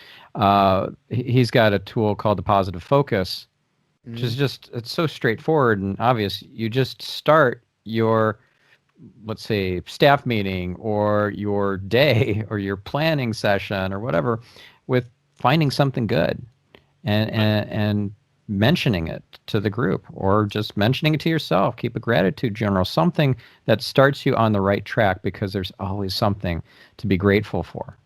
He's got a tool called the positive focus, which is Mhm. just, it's so straightforward and obvious. You just start your, let's say, staff meeting or your day or your planning session or whatever with finding something good and mentioning it to the group or just mentioning it to yourself. Keep a gratitude journal, something that starts you on the right track, because there's always something to be grateful for.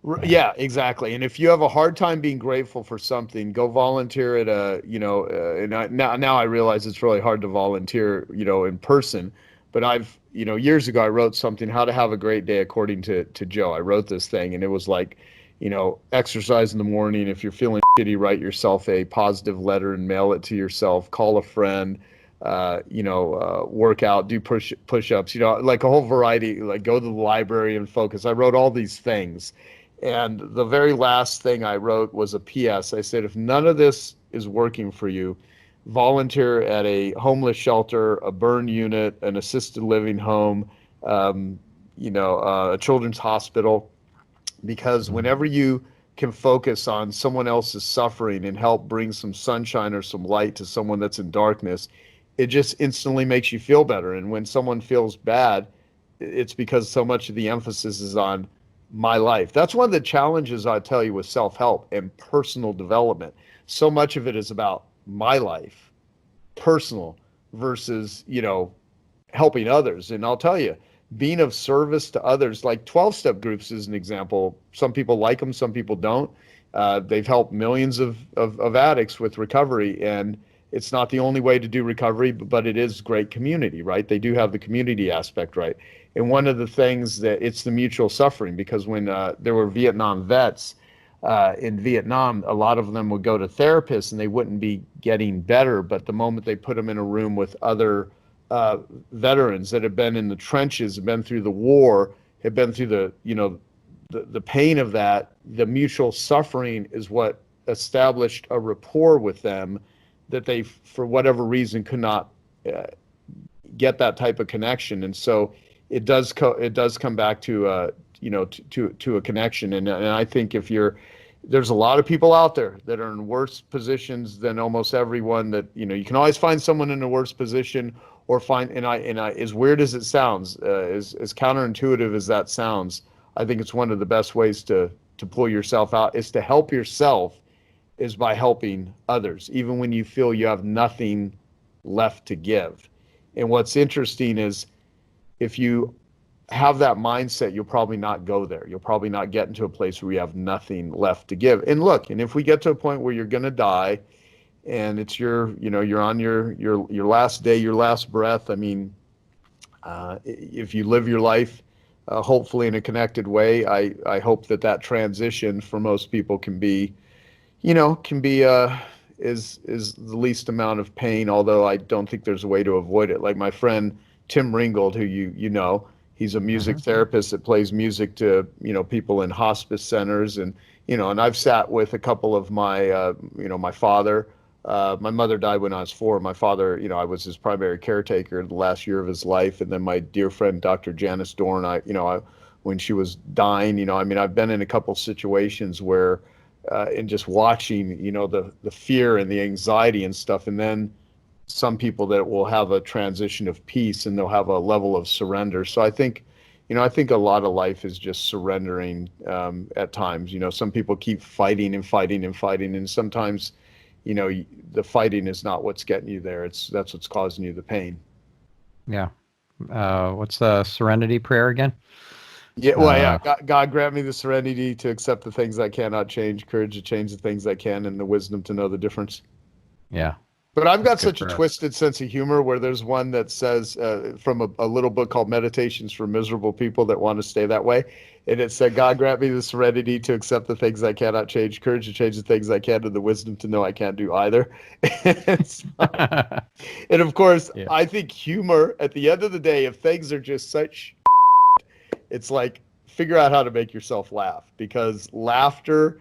Yeah. Yeah, exactly. And if you have a hard time being grateful for something, go volunteer at now I realize it's really hard to volunteer, in person. But years ago, I wrote something, how to have a great day according to Joe. I wrote this thing and it was like, exercise in the morning. If you're feeling shitty, write yourself a positive letter and mail it to yourself, call a friend, work out, do push-ups, like a whole variety, like go to the library and focus. I wrote all these things. And the very last thing I wrote was a PS. I said, if none of this is working for you, volunteer at a homeless shelter, a burn unit, an assisted living home, a children's hospital, because Mm. whenever you can focus on someone else's suffering and help bring some sunshine or some light to someone that's in darkness, it just instantly makes you feel better. And when someone feels bad, it's because so much of the emphasis is on my life. That's one of the challenges, I tell you, with self-help and personal development. So much of it is about my life, personal, versus, helping others. And I'll tell you, being of service to others, like 12-step groups is an example. Some people like them, some people don't. They've helped millions of addicts with recovery, and it's not the only way to do recovery, but it is great community, right? They do have the community aspect, right? And one of the things that it's the mutual suffering, because when there were Vietnam vets in Vietnam, a lot of them would go to therapists and they wouldn't be getting better. But the moment they put them in a room with other veterans that had been in the trenches, had been through the war, had been through the pain of that, the mutual suffering is what established a rapport with them that they, for whatever reason, could not get that type of connection. And so it does come back to to a connection. And I think there's a lot of people out there that are in worse positions than almost everyone. That you can always find someone in a worse position, or find, and I as weird as it sounds, as counterintuitive as that sounds, I think it's one of the best ways to pull yourself out is to help yourself, is by helping others, even when you feel you have nothing left to give. And what's interesting is, if you have that mindset, you'll probably not go there. You'll probably not get into a place where you have nothing left to give. And look, and if we get to a point where you're going to die and it's you're on your last day, your last breath, I mean, if you live your life hopefully in a connected way. I hope that that transition for most people can be, is the least amount of pain, although I don't think there's a way to avoid it. Like my friend Tim Ringgold, who he's a music Hmm. therapist that plays music to, people in hospice centers, and I've sat with a couple of my father. My mother died when I was 4. My father, I was his primary caretaker the last year of his life, and then my dear friend Dr. Janice Dorn, when she was dying, I mean, I've been in a couple situations where, and just watching, the fear and the anxiety and stuff, and then some people that will have a transition of peace and they'll have a level of surrender. So I think a lot of life is just surrendering at times. Some people keep fighting and fighting and fighting, and sometimes, the fighting is not what's getting you there. That's what's causing you the pain. Yeah. What's the Serenity prayer again? Yeah, well, yeah. Uh, God grant me the serenity to accept the things I cannot change, courage to change the things I can, and the wisdom to know the difference. yeah, But I've that's got good such a prayer. twisted sense of humor where there's one that says from a little book called Meditations for Miserable People that want to stay that way. And it said, God grant me the serenity to accept the things I cannot change, courage to change the things I can, and the wisdom to know I can't do either. and, and of course, Yeah. I think humor at the end of the day, if things are just such, it's like figure out how to make yourself laugh, because laughter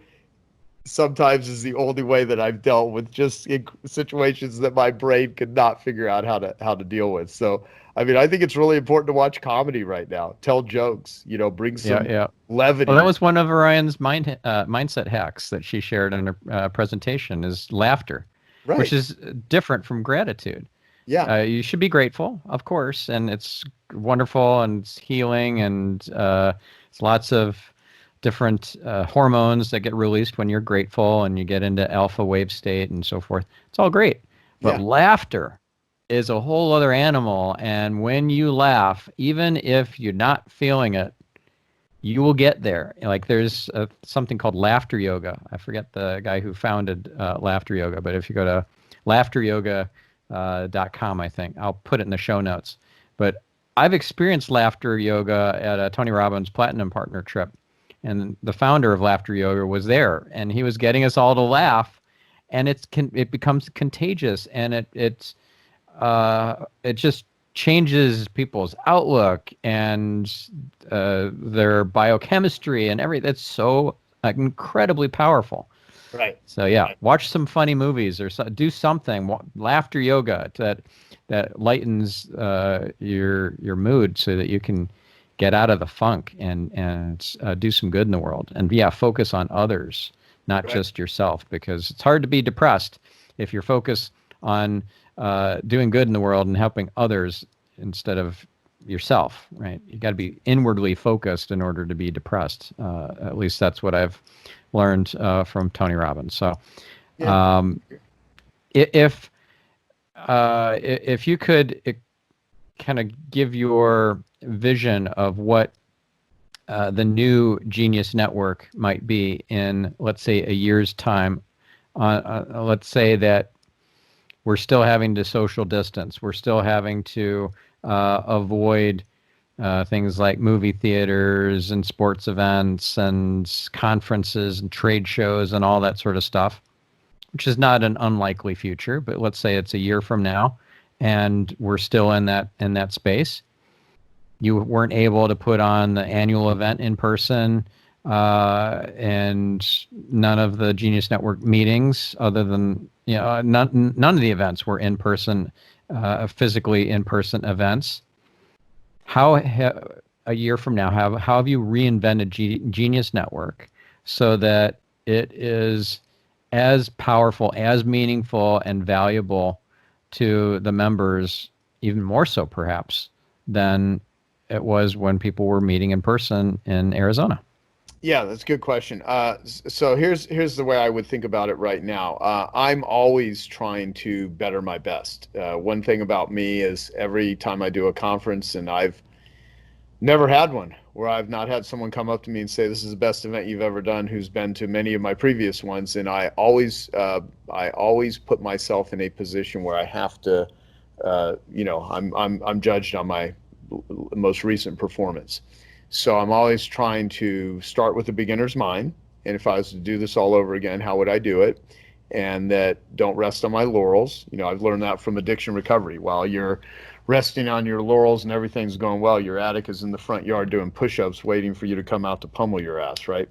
sometimes is the only way that I've dealt with just in situations that my brain could not figure out how to deal with. So, I mean, I think it's really important to watch comedy right now. Tell jokes, bring Yeah, some yeah. Well, that levity. was one of Orion's mindset hacks that she shared in her presentation is laughter, which Right. is different from gratitude. Yeah. You should be grateful, of course, and it's wonderful and it's healing and it's lots of different hormones that get released when you're grateful and you get into alpha wave state and so forth. It's all great. But Yeah. laughter is a whole other animal. And when you laugh, even if you're not feeling it, you will get there. Like there's something called laughter yoga. I forget the guy who founded laughter yoga, but if you go to laughteryoga.com, I think I'll put it in the show notes. But I've experienced laughter yoga at a Tony Robbins Platinum Partner trip, and the founder of laughter yoga was there, and he was getting us all to laugh, and it becomes contagious, and it just changes people's outlook and their biochemistry and everything. That's so incredibly powerful. Right. So yeah, watch some funny movies or do something. Laughter yoga that lightens your mood so that you can get out of the funk and do some good in the world. And yeah, focus on others, not Right. just yourself, because it's hard to be depressed if you're focused on doing good in the world and helping others instead of yourself, right? You got to be inwardly focused in order to be depressed. At least that's what I've learned from Tony Robbins. So, Yeah. um, if if you could kind of give your vision of what the new Genius Network might be in, let's say, a year's time, let's say that we're still having to social distance. We're still having to avoid things like movie theaters and sports events and conferences and trade shows and all that sort of stuff, which is not an unlikely future. But let's say it's a year from now, and we're still in that space. You weren't able to put on the annual event in person, and none of the Genius Network meetings, other than none of the events were in person, physically in person events. A year from now, how have you reinvented Genius Network so that it is as powerful, as meaningful, and valuable to the members, even more so perhaps than it was when people were meeting in person in Arizona? Yeah, that's a good question. So here's the way I would think about it right now. I'm always trying to better my best. One thing about me is every time I do a conference, and I've never had one where I've not had someone come up to me and say, "This is the best event you've ever done," who's been to many of my previous ones, and I always put myself in a position where I have to, I'm judged on my most recent performance. So I'm always trying to start with a beginner's mind. And if I was to do this all over again, how would I do it? And that don't rest on my laurels. I've learned that from addiction recovery. While you're resting on your laurels and everything's going well, your addict is in the front yard doing push-ups, waiting for you to come out to pummel your ass, right?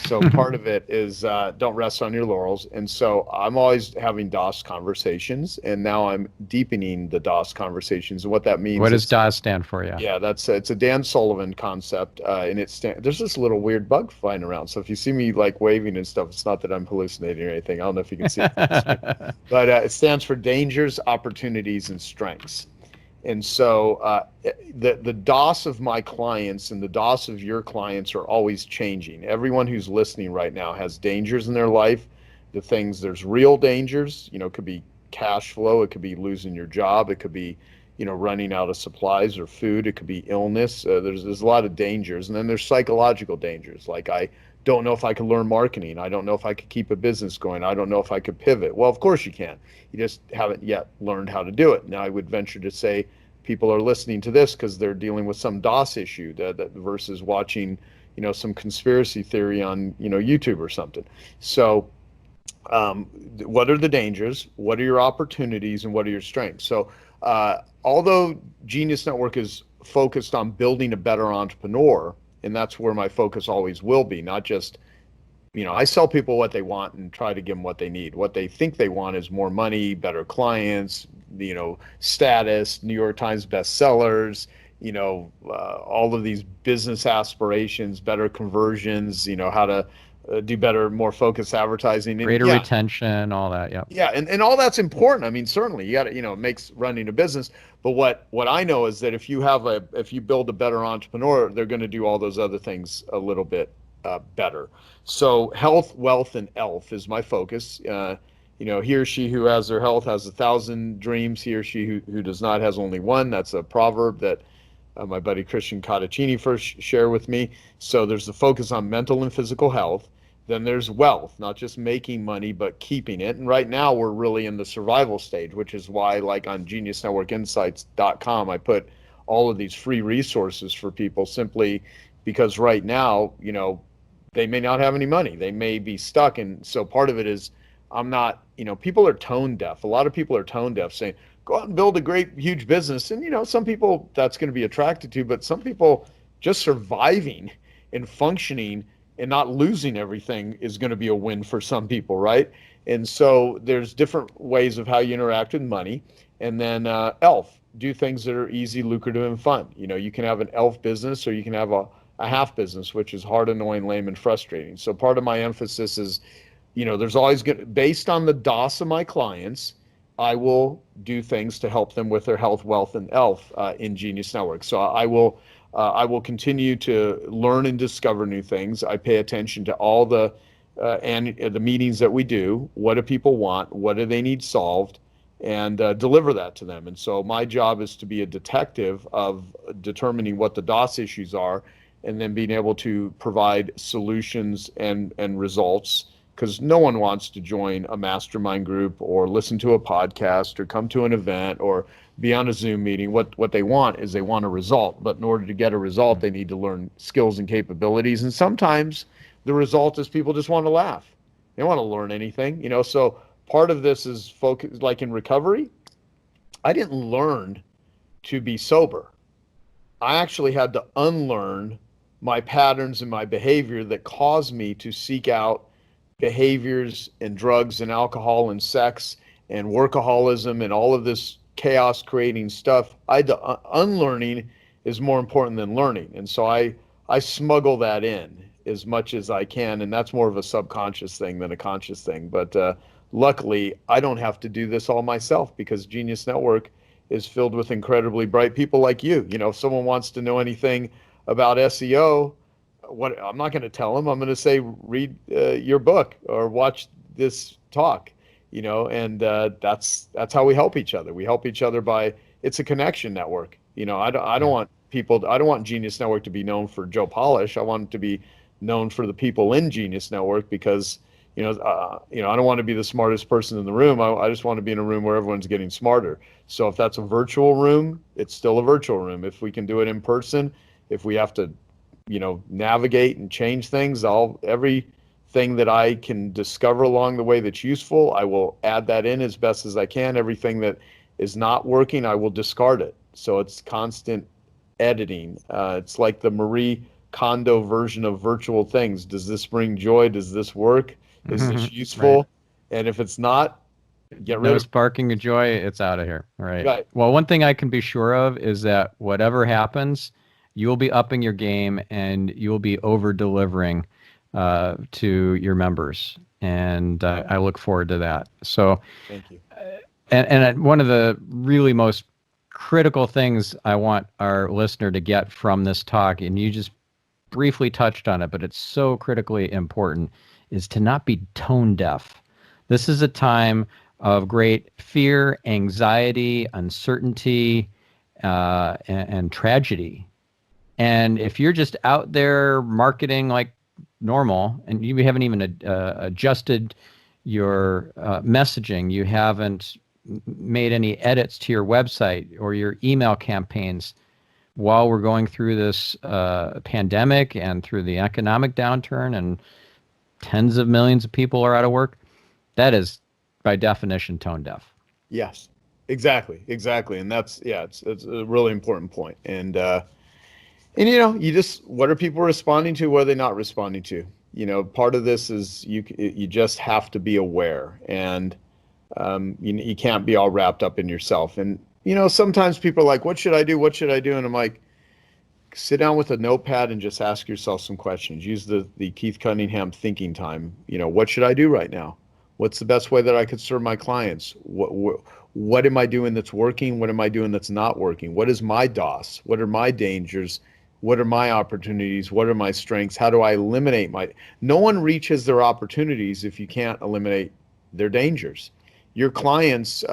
So part of it is don't rest on your laurels. And so I'm always having DOS conversations, and now I'm deepening the DOS conversations. And what that means What does is, DOS stand for? Yeah. yeah, it's a Dan Sullivan concept, and there's this little weird bug flying around. So if you see me like waving and stuff, it's not that I'm hallucinating or anything. I don't know if you can see it from the screen. But it stands for dangers, opportunities, and strengths. And so the DOS of my clients and the DOS of your clients are always changing. Everyone who's listening right now has dangers in their life. There's real dangers, it could be cash flow, it could be losing your job, it could be, running out of supplies or food, it could be illness. There's a lot of dangers. And then there's psychological dangers. Like, I don't know if I could learn marketing. I don't know if I could keep a business going. I don't know if I could pivot. Well, of course you can. You just haven't yet learned how to do it. Now, I would venture to say people are listening to this because they're dealing with some DOS issue that versus watching, some conspiracy theory on, YouTube or something. So what are the dangers? What are your opportunities? And what are your strengths? So although Genius Network is focused on building a better entrepreneur, and that's where my focus always will be, not just, I sell people what they want and try to give them what they need. What they think they want is more money, better clients, status, New York Times bestsellers, all of these business aspirations, better conversions, how to do better, more focused advertising. And Greater retention, all that. Yeah. Yeah. And all that's important. I mean, certainly you got to, it makes running a business. But what I know is that if you build a better entrepreneur, they're going to do all those other things a little bit better. So health, wealth, and elf is my focus. He or she who has their health has 1,000 dreams. He or she who does not has only one. That's a proverb that my buddy Christian Cottaccini first shared with me. So there's the focus on mental and physical health. Then there's wealth, not just making money, but keeping it. And right now we're really in the survival stage, which is why, like, on geniusnetworkinsights.com, I put all of these free resources for people, simply because right now, they may not have any money. They may be stuck. And so part of it is, I'm not, people are tone deaf. A lot of people are tone deaf, saying, go out and build a great, huge business. And, some people that's going to be attracted to, but some people just surviving and functioning and not losing everything is going to be a win for some people, right? And so there's different ways of how you interact with money. And then elf, do things that are easy, lucrative, and fun. You can have an elf business, or you can have a half business, which is hard, annoying, lame, and frustrating. So part of my emphasis is, there's always based on the DOS of my clients, I will do things to help them with their health, wealth, and elf in Genius Network. So I will continue to learn and discover new things. I pay attention to all the meetings that we do. What do people want? What do they need solved? And deliver that to them. And so my job is to be a detective of determining what the DOS issues are, and then being able to provide solutions and results. Because no one wants to join a mastermind group or listen to a podcast or come to an event or be on a Zoom meeting. What they want is they want a result. But in order to get a result, they need to learn skills and capabilities. And sometimes the result is people just want to laugh. They don't want to learn anything. So part of this is focus, like in recovery. I didn't learn to be sober. I actually had to unlearn my patterns and my behavior that caused me to seek out behaviors and drugs and alcohol and sex and workaholism and all of this chaos creating stuff. Unlearning is more important than learning. And so I smuggle that in as much as I can. And that's more of a subconscious thing than a conscious thing. But luckily, I don't have to do this all myself, because Genius Network is filled with incredibly bright people like you. If someone wants to know anything about SEO, I'm not going to tell them. I'm going to say, read your book or watch this talk, and that's how we help each other. We help each other it's a connection network. I don't want Genius Network to be known for Joe Polish. I want it to be known for the people in Genius Network, because, I don't want to be the smartest person in the room. I just want to be in a room where everyone's getting smarter. So if that's a virtual room, it's still a virtual room. If we can do it in person, if we have to navigate and change things. Everything that I can discover along the way that's useful, I will add that in as best as I can. Everything that is not working, I will discard it. So it's constant editing. It's like the Marie Kondo version of virtual things. Does this bring joy? Does this work? Is this Right. useful? And if it's not, get rid No of it. sparking of joy, it's out of here. Right. Right. Well, one thing I can be sure of is that whatever happens, you'll be upping your game and you'll be over delivering to your members. And I look forward to that. So, Thank you. and one of the really most critical things I want our listener to get from this talk, and you just briefly touched on it, but it's so critically important, is to not be tone deaf. This is a time of great fear, anxiety, uncertainty, and tragedy. And if you're just out there marketing like normal, and you haven't even adjusted your messaging, you haven't made any edits to your website or your email campaigns while we're going through this pandemic and through the economic downturn, and tens of millions of people are out of work, that is by definition tone deaf. Yes, exactly. And that's, yeah, it's a really important point. And you just, what are people responding to? What are they not responding to? Part of this is you just have to be aware, and you can't be all wrapped up in yourself. And sometimes people are like, "What should I do? What should I do?" And I'm like, sit down with a notepad and just ask yourself some questions. Use the Keith Cunningham thinking time. What should I do right now? What's the best way that I could serve my clients? What am I doing that's working? What am I doing that's not working? What is my DOS? What are my dangers? What are my opportunities? What are my strengths? How do I eliminate no one reaches their opportunities if you can't eliminate their dangers. Your clients,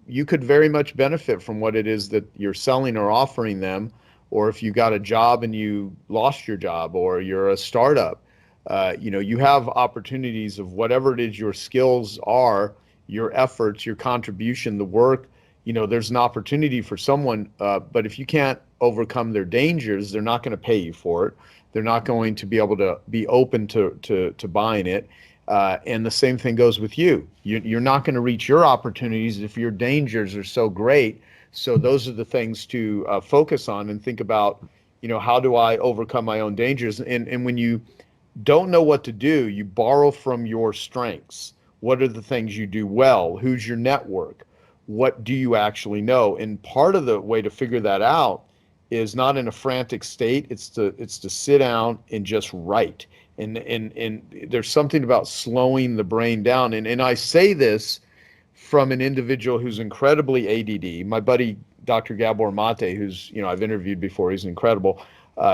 you could very much benefit from what it is that you're selling or offering them, or if you got a job and you lost your job, or you're a startup, you have opportunities of whatever it is your skills are, your efforts, your contribution, the work. There's an opportunity for someone, but if you can't overcome their dangers, they're not going to pay you for it. They're not going to be able to be open to buying it. And the same thing goes with you. You're not going to reach your opportunities if your dangers are so great. So those are the things to focus on and think about, how do I overcome my own dangers? And when you don't know what to do, you borrow from your strengths. What are the things you do well? Who's your network? What do you actually know? And part of the way to figure that out is not in a frantic state. It's to sit down and just write. And there's something about slowing the brain down. And I say this from an individual who's incredibly ADD. My buddy, Dr. Gabor Mate, who's, I've interviewed before, he's incredible.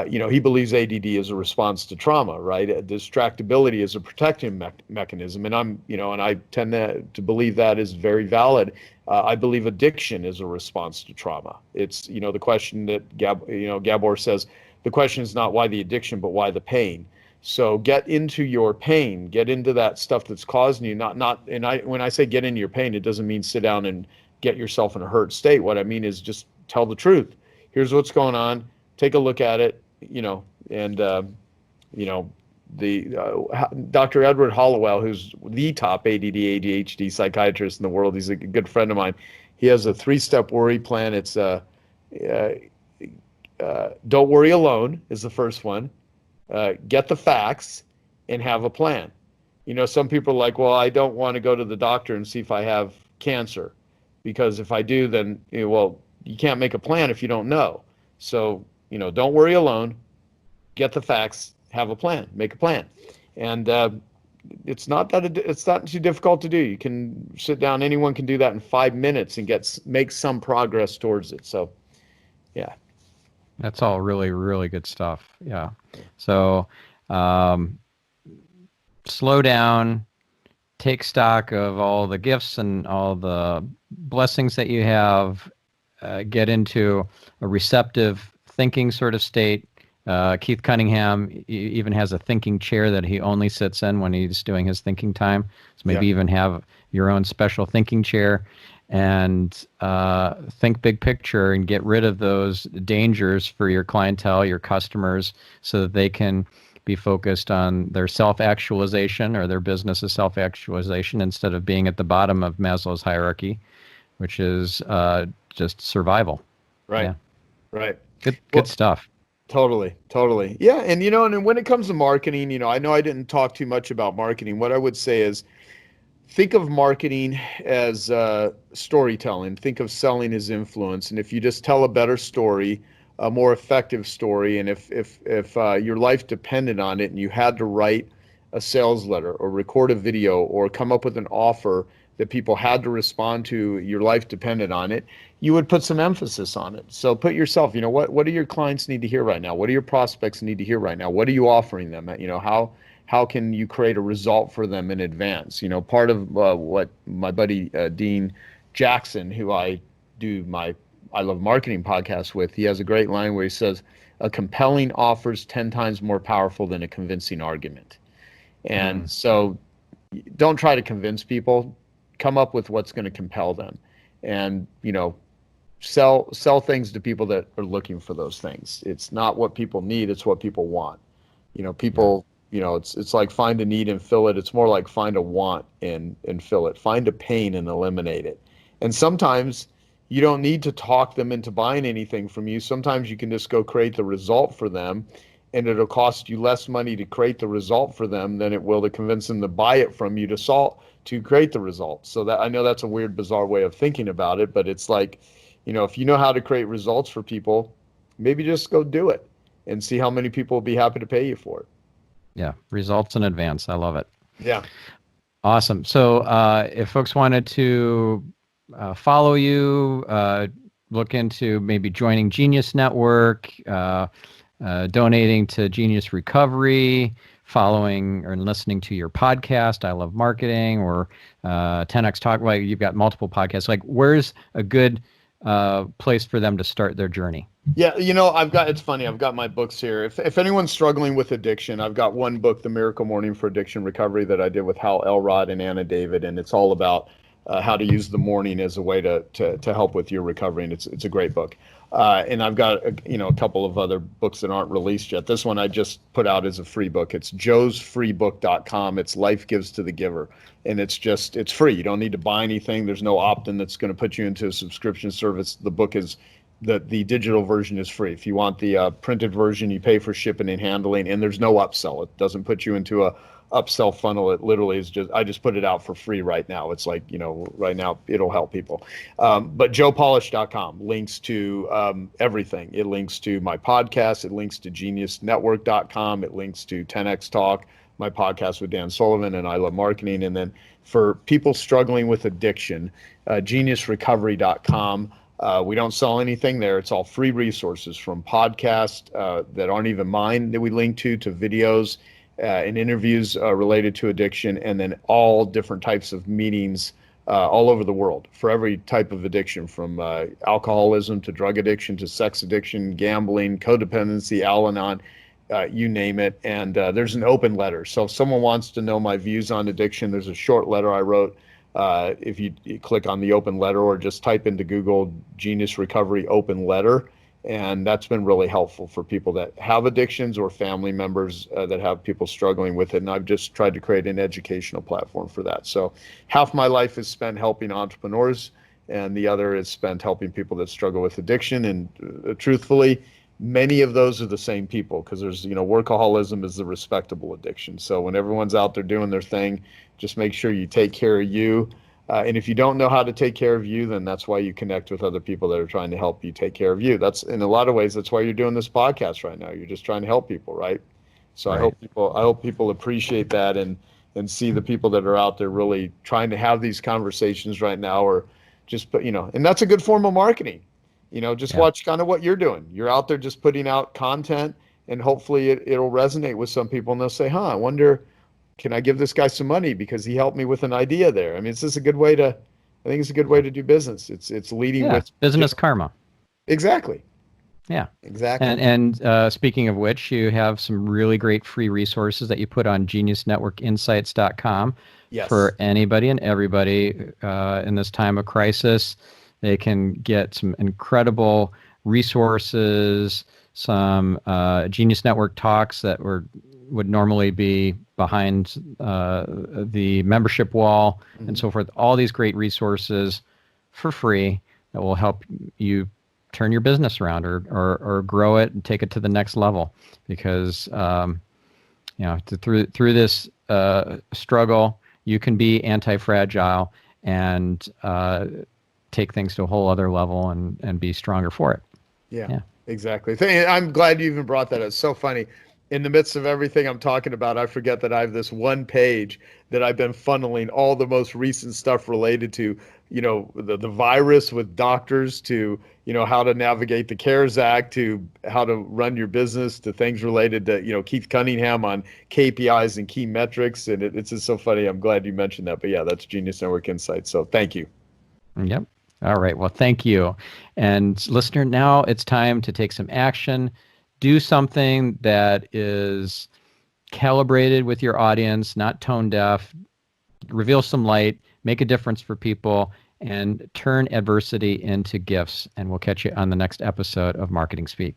He believes ADD is a response to trauma, right? Distractibility is a protective mechanism. And and I tend to believe that is very valid. I believe addiction is a response to trauma. It's, the question that Gabor says, the question is not why the addiction, but why the pain. So get into your pain, get into that stuff that's causing you, when I say get into your pain, it doesn't mean sit down and get yourself in a hurt state. What I mean is just tell the truth. Here's what's going on. Take a look at it, and Dr. Edward Hollowell, who's the top ADD ADHD psychiatrist in the world. He's a good friend of mine. He has a 3-step worry plan. It's don't worry alone is the first one. Get the facts and have a plan. Some people are like, well, I don't want to go to the doctor and see if I have cancer, because if I do, then, well, you can't make a plan if you don't know. So, don't worry alone, get the facts, have a plan, make a plan. And it's not too difficult to do. You can sit down, anyone can do that in 5 minutes and make some progress towards it. So, yeah. That's all really, really good stuff. Yeah. So slow down, take stock of all the gifts and all the blessings that you have, get into a receptive thinking sort of state, Keith Cunningham even has a thinking chair that he only sits in when he's doing his thinking time. So maybe even have your own special thinking chair and think big picture and get rid of those dangers for your clientele, your customers, so that they can be focused on their self-actualization or their business's self-actualization instead of being at the bottom of Maslow's hierarchy, which is just survival. Right. Yeah. Right. Good stuff. Totally, totally. Yeah, and and when it comes to marketing, I know I didn't talk too much about marketing. What I would say is think of marketing as storytelling. Think of selling as influence. And if you just tell a better story, a more effective story, and if your life depended on it and you had to write a sales letter or record a video or come up with an offer that people had to respond to, your life depended on it, you would put some emphasis on it. So put yourself, what do your clients need to hear right now? What do your prospects need to hear right now? What are you offering them? How can you create a result for them in advance? Part of what my buddy Dean Jackson, who I do my I Love Marketing podcast with, he has a great line where he says, a compelling offer is 10 times more powerful than a convincing argument. And so don't try to convince people. Come up with what's going to compel them. And, sell things to people that are looking for those things. It's not what people need, it's what people want. People, it's like find a need and fill it. It's more like find a want and fill it. Find a pain and eliminate it. And sometimes you don't need to talk them into buying anything from you. Sometimes you can just go create the result for them, and it'll cost you less money to create the result for them than it will to convince them to buy it from you to create the result. So that, I know that's a weird, bizarre way of thinking about it, but it's like, if you know how to create results for people, maybe just go do it and see how many people will be happy to pay you for it. Yeah, results in advance. I love it. Yeah. Awesome. So if folks wanted to follow you, look into maybe joining Genius Network, donating to Genius Recovery, following or listening to your podcast, I Love Marketing, or 10X Talk, like you've got multiple podcasts. Like, where's a good place for them to start their journey? Yeah, it's funny. I've got my books here. If anyone's struggling with addiction, I've got one book, The Miracle Morning for Addiction Recovery, that I did with Hal Elrod and Anna David, and it's all about how to use the morning as a way to help with your recovery, and it's a great book. And I've got a couple of other books that aren't released yet. This one I just put out as a free book. It's joesfreebook.com. It's Life Gives to the Giver, and it's free. You don't need to buy anything. There's no opt-in that's going to put you into a subscription service. The book is the digital version is free. If you want the printed version, you pay for shipping and handling, and there's no upsell. It doesn't put you into a upsell funnel. It literally is I just put it out for free right now. It's like, right now it'll help people. But joepolish.com links to everything. It links to my podcast. It links to geniusnetwork.com. It links to 10X Talk, my podcast with Dan Sullivan, and I Love Marketing. And then for people struggling with addiction, geniusrecovery.com. We don't sell anything there. It's all free resources, from podcasts that aren't even mine that we link to videos and interviews related to addiction, and then all different types of meetings all over the world for every type of addiction, from alcoholism to drug addiction to sex addiction, gambling, codependency, Al-Anon, you name it. And there's an open letter. So if someone wants to know my views on addiction, there's a short letter I wrote. If you click on the open letter, or just type into Google Genius Recovery open letter, and that's been really helpful for people that have addictions or family members that have people struggling with it. And I've just tried to create an educational platform for that. So half my life is spent helping entrepreneurs, and the other is spent helping people that struggle with addiction. And truthfully, many of those are the same people, because there's, workaholism is the respectable addiction. So when everyone's out there doing their thing, just make sure you take care of you. And if you don't know how to take care of you, then that's why you connect with other people that are trying to help you take care of you. That's, in a lot of ways, that's why you're doing this podcast right now. You're just trying to help people, right? So right. I hope people appreciate that and see the people that are out there really trying to have these conversations right now, or just and that's a good form of marketing. Watch kind of what you're doing. You're out there just putting out content, and hopefully it'll resonate with some people, and they'll say, I wonder, can I give this guy some money because he helped me with an idea there? I mean, it's just a good way I think it's a good way to do business. It's leading with business karma. Exactly. Yeah. Exactly. And speaking of which, you have some really great free resources that you put on geniusnetworkinsights.com Yes. for anybody and everybody in this time of crisis. They can get some incredible resources, some Genius Network talks that would normally be behind the membership wall and so forth. All these great resources for free that will help you turn your business around or grow it and take it to the next level, because through this struggle you can be anti-fragile and take things to a whole other level and be stronger for it. Yeah, Yeah. exactly. I'm glad you even brought that up. It's so funny. In the midst of everything I'm talking about, I forget that I have this one page that I've been funneling all the most recent stuff related to, the virus with doctors, to, how to navigate the CARES Act, to how to run your business, to things related to, Keith Cunningham on KPIs and key metrics. And it's just so funny. I'm glad you mentioned that. But yeah, that's Genius Network Insights. So thank you. Yep. All right. Well, thank you. And listener, now it's time to take some action. Do something that is calibrated with your audience, not tone deaf. Reveal some light, make a difference for people, and turn adversity into gifts. And we'll catch you on the next episode of Marketing Speak.